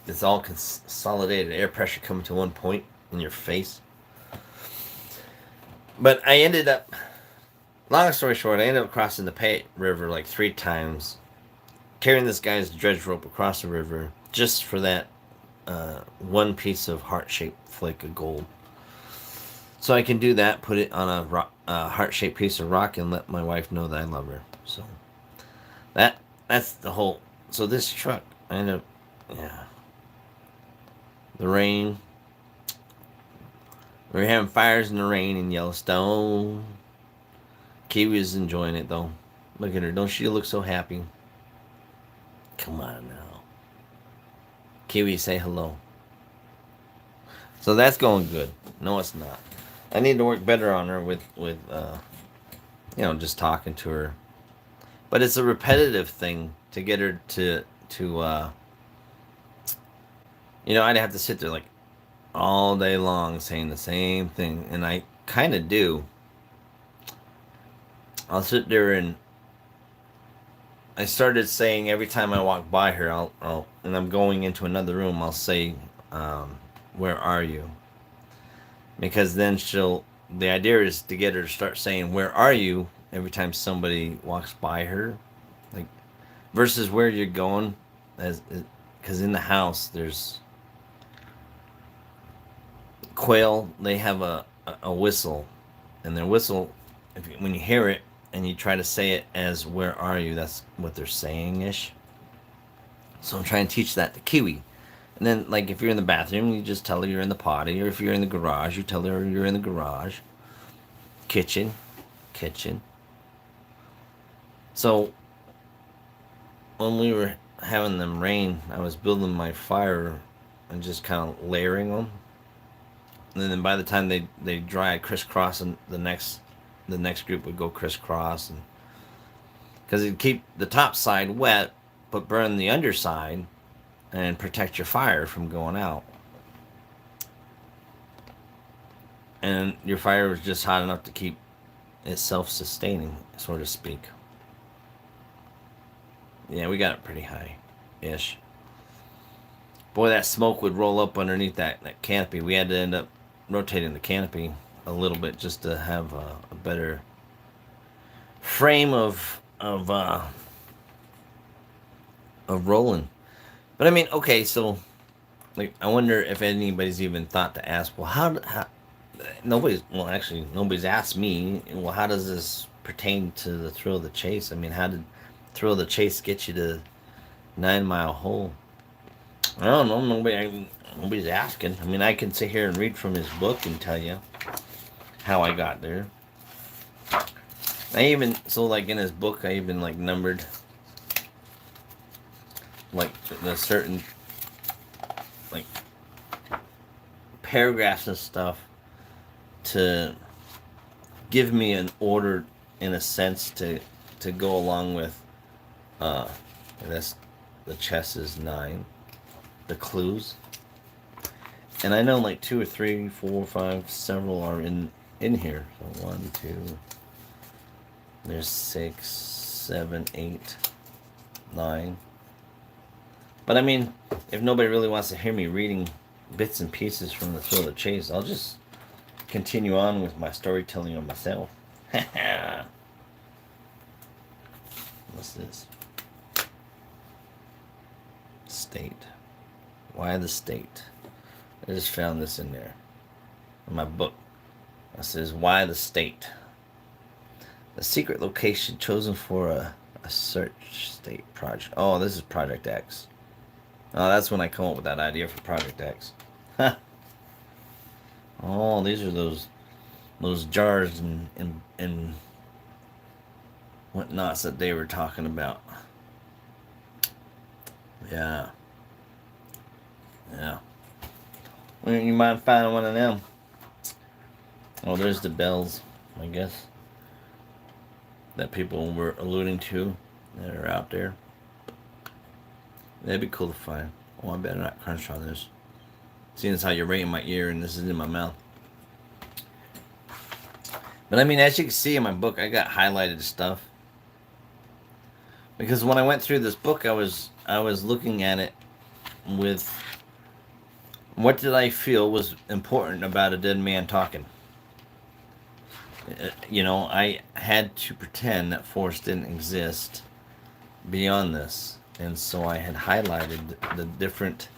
it's all consolidated air pressure coming to one point in your face. But I ended up, long story short, I ended up crossing the Payette River like 3 times, carrying this guy's dredge rope across the river just for that one piece of heart-shaped flake of gold. So I can do that, put it on a heart-shaped piece of rock, and let my wife know that I love her. So that's the whole. So this truck, I end up, yeah. The rain. We're having fires in the rain in Yellowstone. Kiwi is enjoying it though. Look at her. Don't she look so happy? Come on now. Kiwi, say hello. So that's going good. No, it's not. I need to work better on her with just talking to her. But it's a repetitive thing to get her to I'd have to sit there like all day long saying the same thing, and I kind of do. I'll sit there and I started saying every time I walk by her, I'll and I'm going into another room, I'll say, "Where are you?" Because then the idea is to get her to start saying, "Where are you?" every time somebody walks by her, like, versus where you're going, because in the house there's quail. They have a whistle, and their whistle, when you hear it and you try to say it as "Where are you?" that's what they're saying ish. So I'm trying to teach that to Kiwi. And then, like, if you're in the bathroom, you just tell her you're in the potty. Or if you're in the garage, you tell her you're in the garage. Kitchen. So, when we were having them rain, I was building my fire and just kind of layering them. And then by the time they dry, I'd crisscross, and the next group would go crisscross. And because it'd keep the top side wet, but burn the underside and protect your fire from going out. and your fire was just hot enough to keep it self-sustaining, so to speak. Yeah, we got it pretty high-ish. Boy, that smoke would roll up underneath that canopy. We had to end up rotating the canopy a little bit just to have a better frame of rolling. But I mean, okay, so like I wonder if anybody's even thought to ask, well, how nobody's asked me, well, how does this pertain to the thrill of the chase? I mean, how did thrill of the chase get you to 9 Mile Hole? I don't know. Nobody's asking. I mean, I can sit here and read from his book and tell you how I got there. Like in his book, I even like numbered like the certain like paragraphs and stuff to give me an order in a sense to go along with that's the chess is 9, the clues, and I know like 2 or 3, 4, 5, several are in here. So 1, 2, there's 6, 7, 8, 9. But I mean, if nobody really wants to hear me reading bits and pieces from the thrill of the chase, I'll just continue on with my storytelling of myself. What's this? State. Why the state? I just found this in there. In my book. It says, why the state? The secret location chosen for a search state project. Oh, this is Project X. Oh, that's when I come up with that idea for Project X. Oh, these are those jars and whatnots that they were talking about. Yeah. Yeah. Well, you might find one of them. Oh, there's the bells, I guess, that people were alluding to that are out there. That'd be cool to find. Oh, I better not crunch on this. Seeing as how you're right in my ear and this is in my mouth. But I mean, as you can see in my book, I got highlighted stuff. Because when I went through this book, I was looking at it with what did I feel was important about a dead man talking. I had to pretend that Forrest didn't exist beyond this. And so I had highlighted the different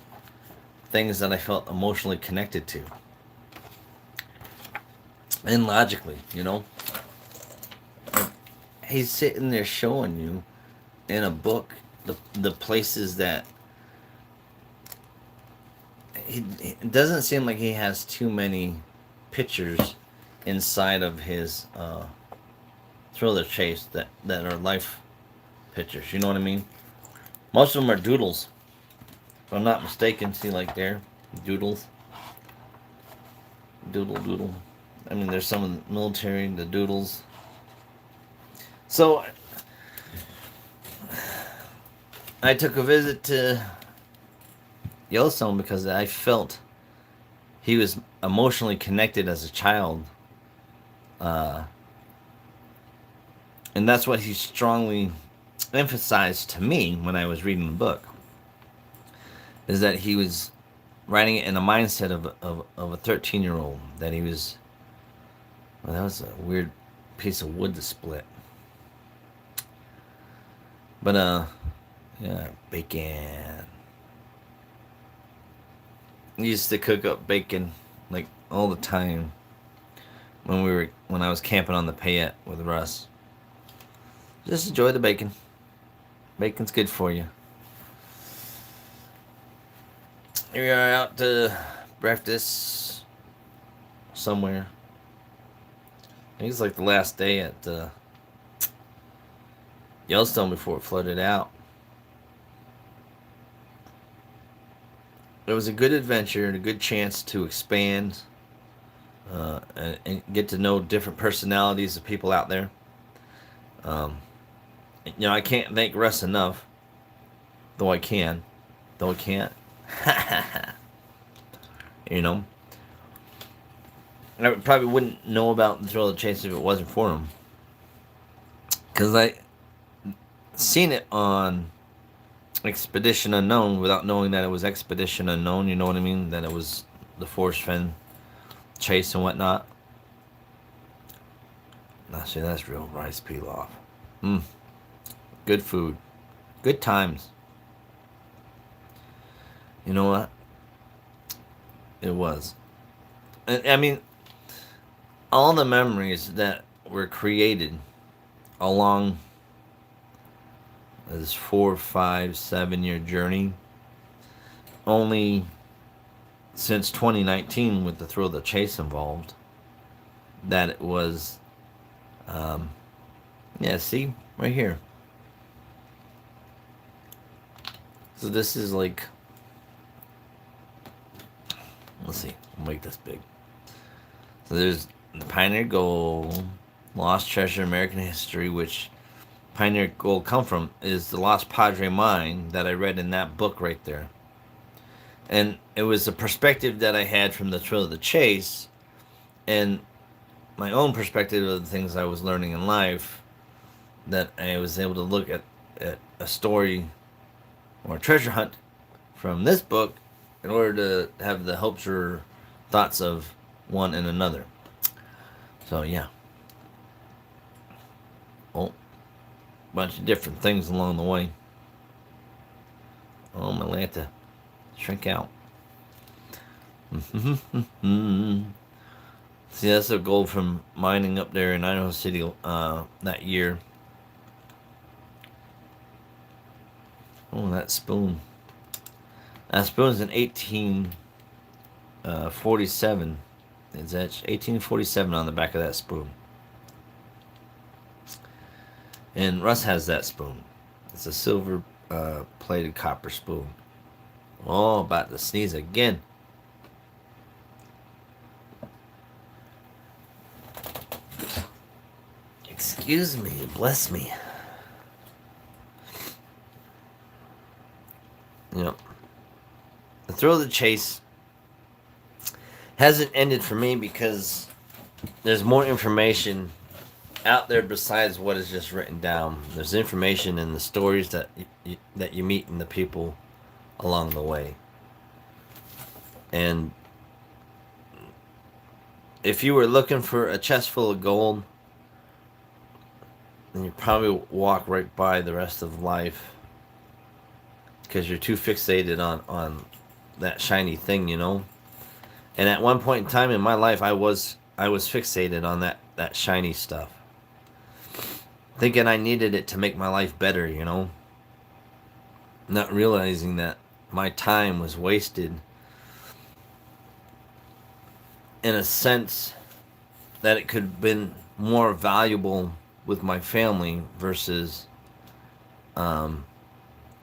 things that I felt emotionally connected to. And logically, Like, he's sitting there showing you in a book the places that it doesn't seem like he has too many pictures inside of his thriller chase that are life pictures. You know what I mean? Most of them are doodles, if I'm not mistaken. See, like there, doodles. Doodle. I mean, there's some of the military, the doodles. So, I took a visit to Yellowstone because I felt he was emotionally connected as a child. And that's what he strongly emphasized to me when I was reading the book, is that he was writing it in a mindset of a 13-year-old, that he was, well, that was a weird piece of wood to split. But, yeah, bacon. He used to cook up bacon, like, all the time when I was camping on the Payette with Russ. Just enjoy the bacon. Bacon's good for you. Here we are out to breakfast somewhere. I think it's like the last day at Yellowstone before it flooded out. It was a good adventure and a good chance to expand and get to know different personalities of people out there. I can't thank Russ enough, though I can't. you know. I probably wouldn't know about the Thrill of the Chase if it wasn't for him. Because I seen it on Expedition Unknown without knowing that it was Expedition Unknown. You know what I mean? That it was the Forrest Fenn chase and whatnot. Now, see, that's real rice pilaf. Mmm. Good food. Good times. You know what? It was. I mean, all the memories that were created along this 4, 5, 7 year journey, only since 2019 with the Thrill of the Chase involved, that it was, yeah, see, right here. So this is like, let's see, I'll make this big. So there's the Pioneer Gold, Lost Treasure, American History, which Pioneer Gold come from is the Lost Padre Mine that I read in that book right there. And it was a perspective that I had from the Thrill of the Chase and my own perspective of the things I was learning in life, that I was able to look at a story or a treasure hunt from this book in order to have the hopes or thoughts of one and another. So yeah. Oh, bunch of different things along the way. Oh, my Lanta. Shrink out. See, that's the gold from mining up there in Idaho City that year. Oh, that spoon. That spoon's in 1847. It's 1847 on the back of that spoon. And Russ has that spoon. It's a silver plated copper spoon. Oh, about to sneeze again. Excuse me, bless me. Yep. The Thrill of the Chase hasn't ended for me because there's more information out there besides what is just written down. There's information in the stories that you meet and the people along the way. And if you were looking for a chest full of gold, then you probably walk right by the rest of life because you're too fixated on that shiny thing, you know. And at one point in time in my life, I was fixated on that shiny stuff, thinking I needed it to make my life better, you know. Not realizing that my time was wasted in a sense that it could have been more valuable with my family versus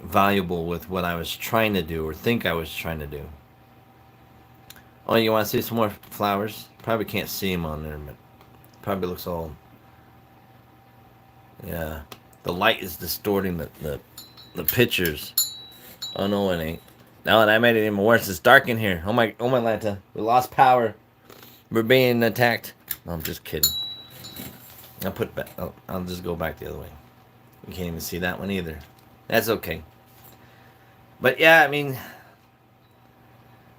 valuable with what I was trying to do or think I was trying to do. Oh, you want to see some more flowers? Probably can't see them on there, but probably looks all... Yeah. The light is distorting the pictures. Oh, no, it ain't. No, that made it even worse. It's dark in here. Oh, my Lanta. We lost power. We're being attacked. No, I'm just kidding. I'll put back. I'll just go back the other way. You can't even see that one either. That's okay. But yeah, I mean,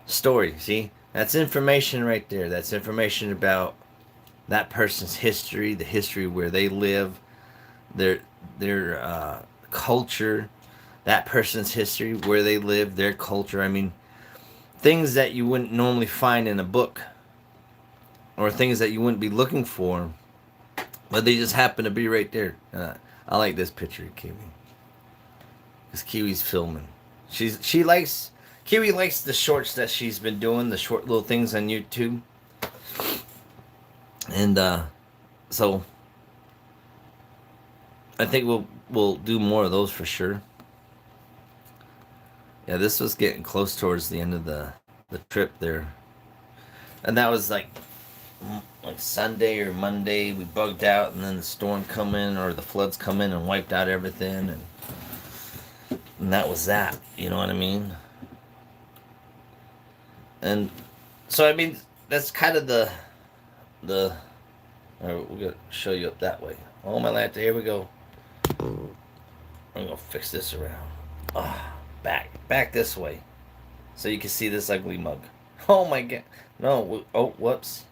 story. See, that's information right there. That's information about that person's history, the history where they live, their culture, that person's history, where they live, their culture. I mean, things that you wouldn't normally find in a book, or things that you wouldn't be looking for, but they just happen to be right there. I like this picture of Kiwi, because Kiwi's filming. Kiwi likes the shorts that she's been doing, the short little things on YouTube, and so I think we'll do more of those for sure. Yeah, this was getting close towards the end of the trip there, and that was like Sunday or Monday. We bugged out, and then the storm come in or the floods come in and wiped out everything, and that was that. You know what I mean? And so I mean that's kind of the the. Alright, we're gonna show you up that way. Oh my lanta, here we go. I'm gonna fix this around. Back this way, so you can see this ugly mug. Oh my god, no! Oh, whoops,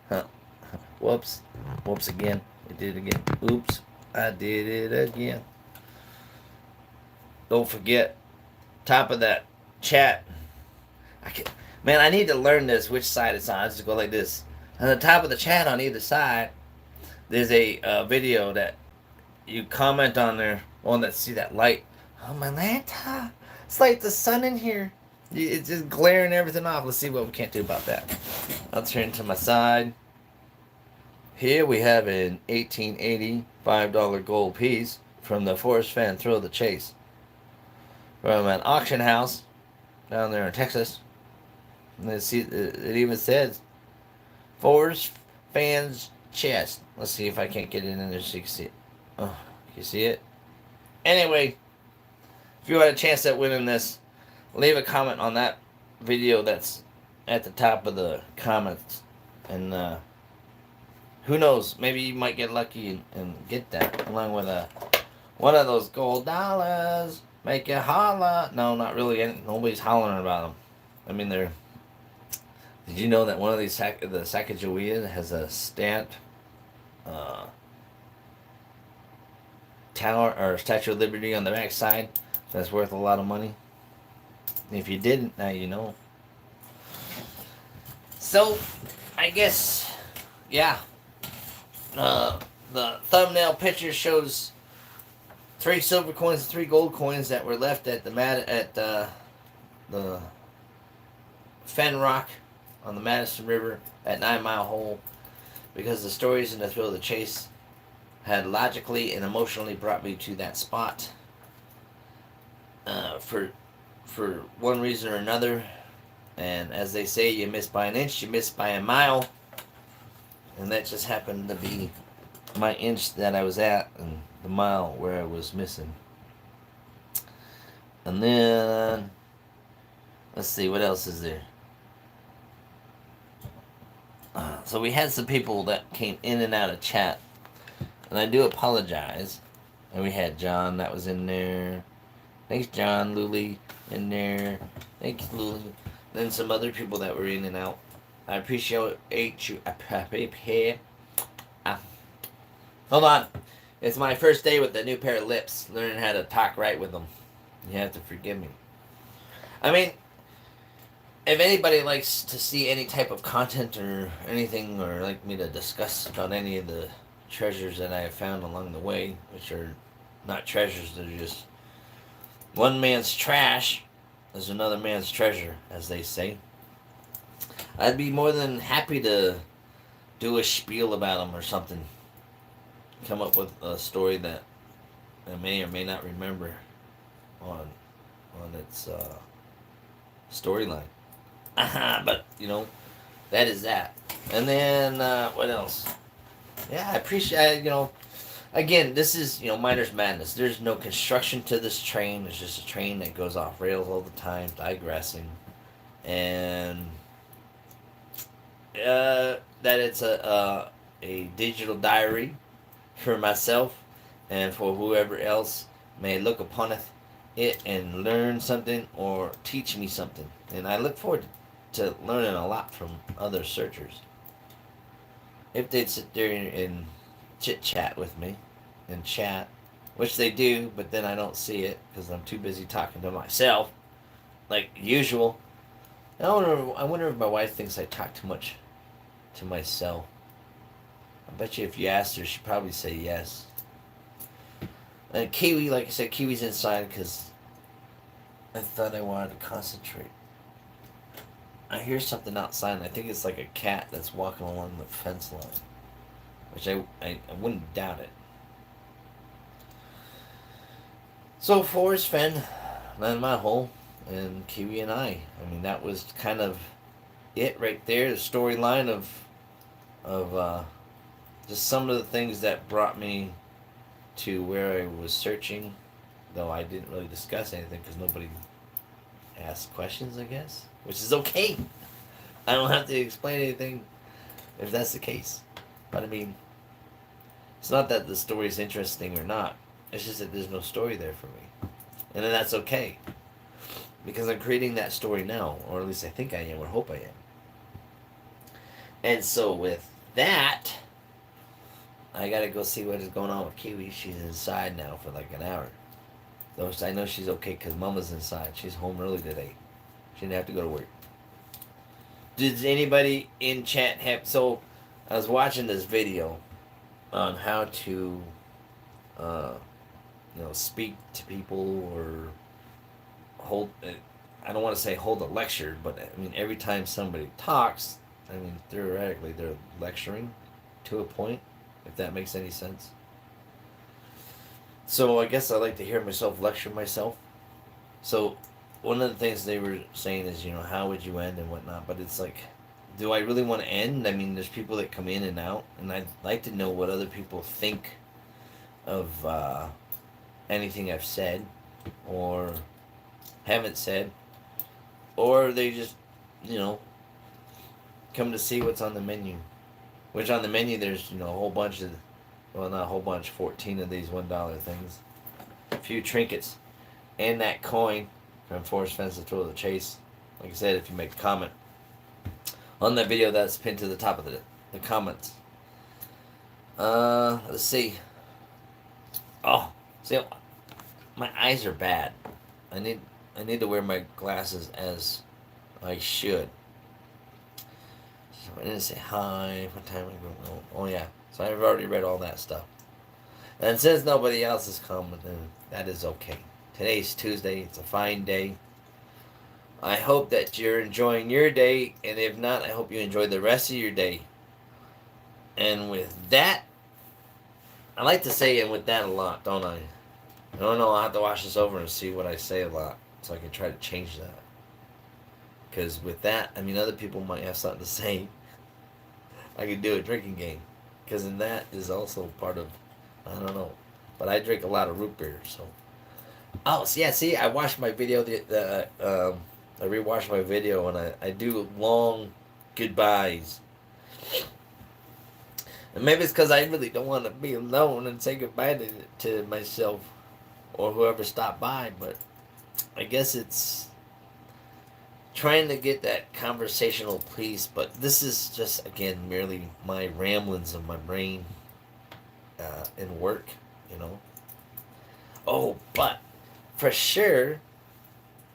huh? Whoops, whoops again. I did it again. Oops, I did it again. Don't forget, top of that chat. Man, I need to learn this. Which side it's on? I just go like this. On the top of the chat on either side, there's a video that you comment on there. Oh, let's see that light. Oh my lanta! It's like the sun in here. It's just glaring everything off. Let's see what we can't do about that. I'll turn to my side. Here we have an 1880 $5 gold piece from the Forrest Fenn Thrill of the Chase. From an auction house down there in Texas. And it even says Forrest Fenn's chest. Let's see if I can't get it in there so you can see it. Oh, you see it? Anyway, if you had a chance at winning this, leave a comment on that video that's at the top of the comments. And who knows, maybe you might get lucky and get that along with one of those gold dollars. Make you holla. No, not really. Nobody's hollering about them. I mean, they're... Did you know that one of these, the Sacagawea has a stamped tower or Statue of Liberty on the back side? That's worth a lot of money. If you didn't, now you know. So, I guess, yeah. The thumbnail picture shows 3 silver coins and 3 gold coins that were left at the Fenn Rock on the Madison River at 9 Mile Hole, because the stories in the Thrill of the Chase had logically and emotionally brought me to that spot. For one reason or another, and as they say, you miss by an inch, you miss by a mile, and that just happened to be my inch that I was at and the mile where I was missing. And then let's see, what else is there? So we had some people that came in and out of chat, and I do apologize. And we had John that was in there. Thanks, John. Luli in there. Thanks, Luli. Then some other people that were in and out. I appreciate you. Hold on. It's my first day with the new pair of lips, learning how to talk right with them. You have to forgive me. I mean, if anybody likes to see any type of content or anything, or like me to discuss about any of the treasures that I have found along the way, which are not treasures, they're just one man's trash is another man's treasure, as they say, I'd be more than happy to do a spiel about them or something. Come up with a story that I may or may not remember on its storyline. But, you know, that is that. And then, what else? Yeah, I appreciate, again, this is, Miner's Madness. There's no construction to this train. It's just a train that goes off rails all the time, digressing. And that it's a digital diary for myself and for whoever else may look upon it and learn something or teach me something. And I look forward to learning a lot from other searchers. If they'd sit there and chit-chat with me and chat, which they do, but then I don't see it because I'm too busy talking to myself, like usual. I wonder if my wife thinks I talk too much to myself. I bet you if you asked her, she'd probably say yes. And Kiwi, like I said, Kiwi's inside because I thought I wanted to concentrate. I hear something outside, and I think it's like a cat that's walking along the fence line, which I wouldn't doubt it. So Forrest Fenn, 9 Mile Hole, and Kiwi and I mean, that was kind of it right there, the storyline of just some of the things that brought me to where I was searching, though I didn't really discuss anything because nobody asked questions, I guess, which is okay. I don't have to explain anything if that's the case. But I mean, it's not that the story is interesting or not. It's just that there's no story there for me. And then that's okay. Because I'm creating that story now. Or at least I think I am, or hope I am. And so with that, I gotta go see what is going on with Kiwi. She's inside now for like an hour. Though I know she's okay because Mama's inside. She's home early today. She didn't have to go to work. Did anybody in chat have... So, I was watching this video on how to, speak to people or hold... I don't want to say hold a lecture, but I mean, every time somebody talks, I mean, theoretically, they're lecturing to a point, if that makes any sense. So I guess I like to hear myself lecture myself. So one of the things they were saying is, how would you end and whatnot, but it's like, do I really want to end? I mean, there's people that come in and out, and I'd like to know what other people think of anything I've said or haven't said, or they just, come to see what's on the menu. Which on the menu there's, a whole bunch of, well, not a whole bunch, 14 of these $1 things. A few trinkets. And that coin from Forrest Fenn's The Thrill of the Chase. Like I said, if you make a comment on that video, that's pinned to the top of the comments. Let's see. Oh, see, my eyes are bad. I need to wear my glasses as I should. So I didn't say hi. What time are we going? Oh yeah. So I've already read all that stuff. And since nobody else has commented, that is okay. Today's Tuesday. It's a fine day. I hope that you're enjoying your day, and if not, I hope you enjoy the rest of your day. And with that, I like to say "and with that" a lot, don't I? I don't know. I'll have to watch this over and see what I say a lot, so I can try to change that. Because with that, I mean, other people might have something to say. I could do a drinking game. Because in that is also part of, I don't know. But I drink a lot of root beer, so. Oh, yeah, see, I watched my video, I rewatched my video, and I do long goodbyes. And maybe it's because I really don't want to be alone and say goodbye to myself or whoever stopped by, but I guess it's trying to get that conversational piece, but this is just, again, merely my ramblings of my brain in work, Oh, but for sure,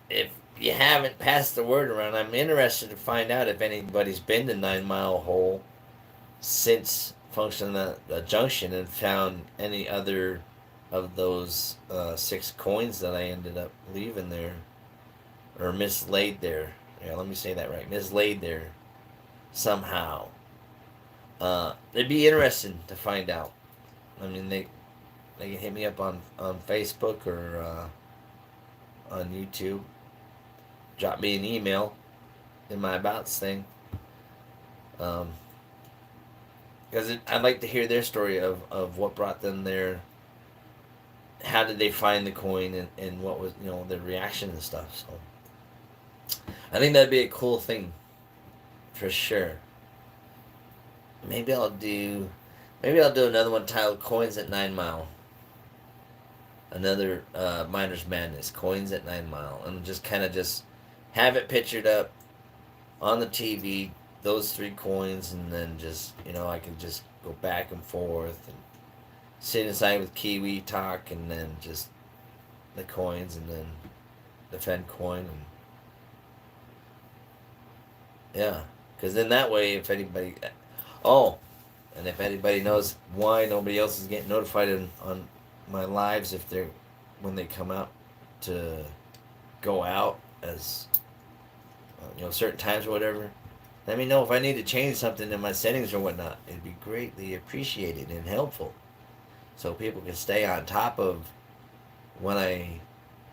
if you haven't passed the word around, I'm interested to find out if anybody's been to 9 Mile Hole since functioning the junction and found any other of those 6 coins that I ended up leaving there. Or mislaid there. Yeah, let me say that right. Mislaid there somehow. It'd be interesting to find out. I mean, they can hit me up on Facebook or on YouTube. Drop me an email in my abouts thing. Because I'd like to hear their story of what brought them there. How did they find the coin and what was, their reaction and stuff. So I think that'd be a cool thing, for sure. Maybe I'll do another one titled "Coins at 9 Mile." Another Miner's Madness, Coins at 9 Mile, and just kind of just have it pictured up on the TV, those 3 coins, and then just I can just go back and forth and sit inside with Kiwi, talk, and then just the coins, and then the Fenn coin, and yeah, because then that way, if anybody... Oh, and if anybody knows why nobody else is getting notified on my lives when they come out to go out as, certain times or whatever, let me know if I need to change something in my settings or whatnot. It'd be greatly appreciated and helpful. So people can stay on top of when I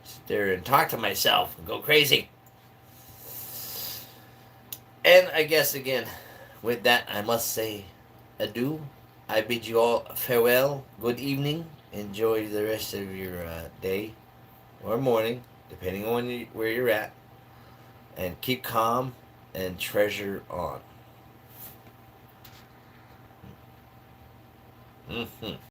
sit there and talk to myself and go crazy. And I guess, again, with that, I must say adieu. I bid you all farewell. Good evening. Enjoy the rest of your day or morning, depending on where you're at. And keep calm and treasure on. Mm-hmm.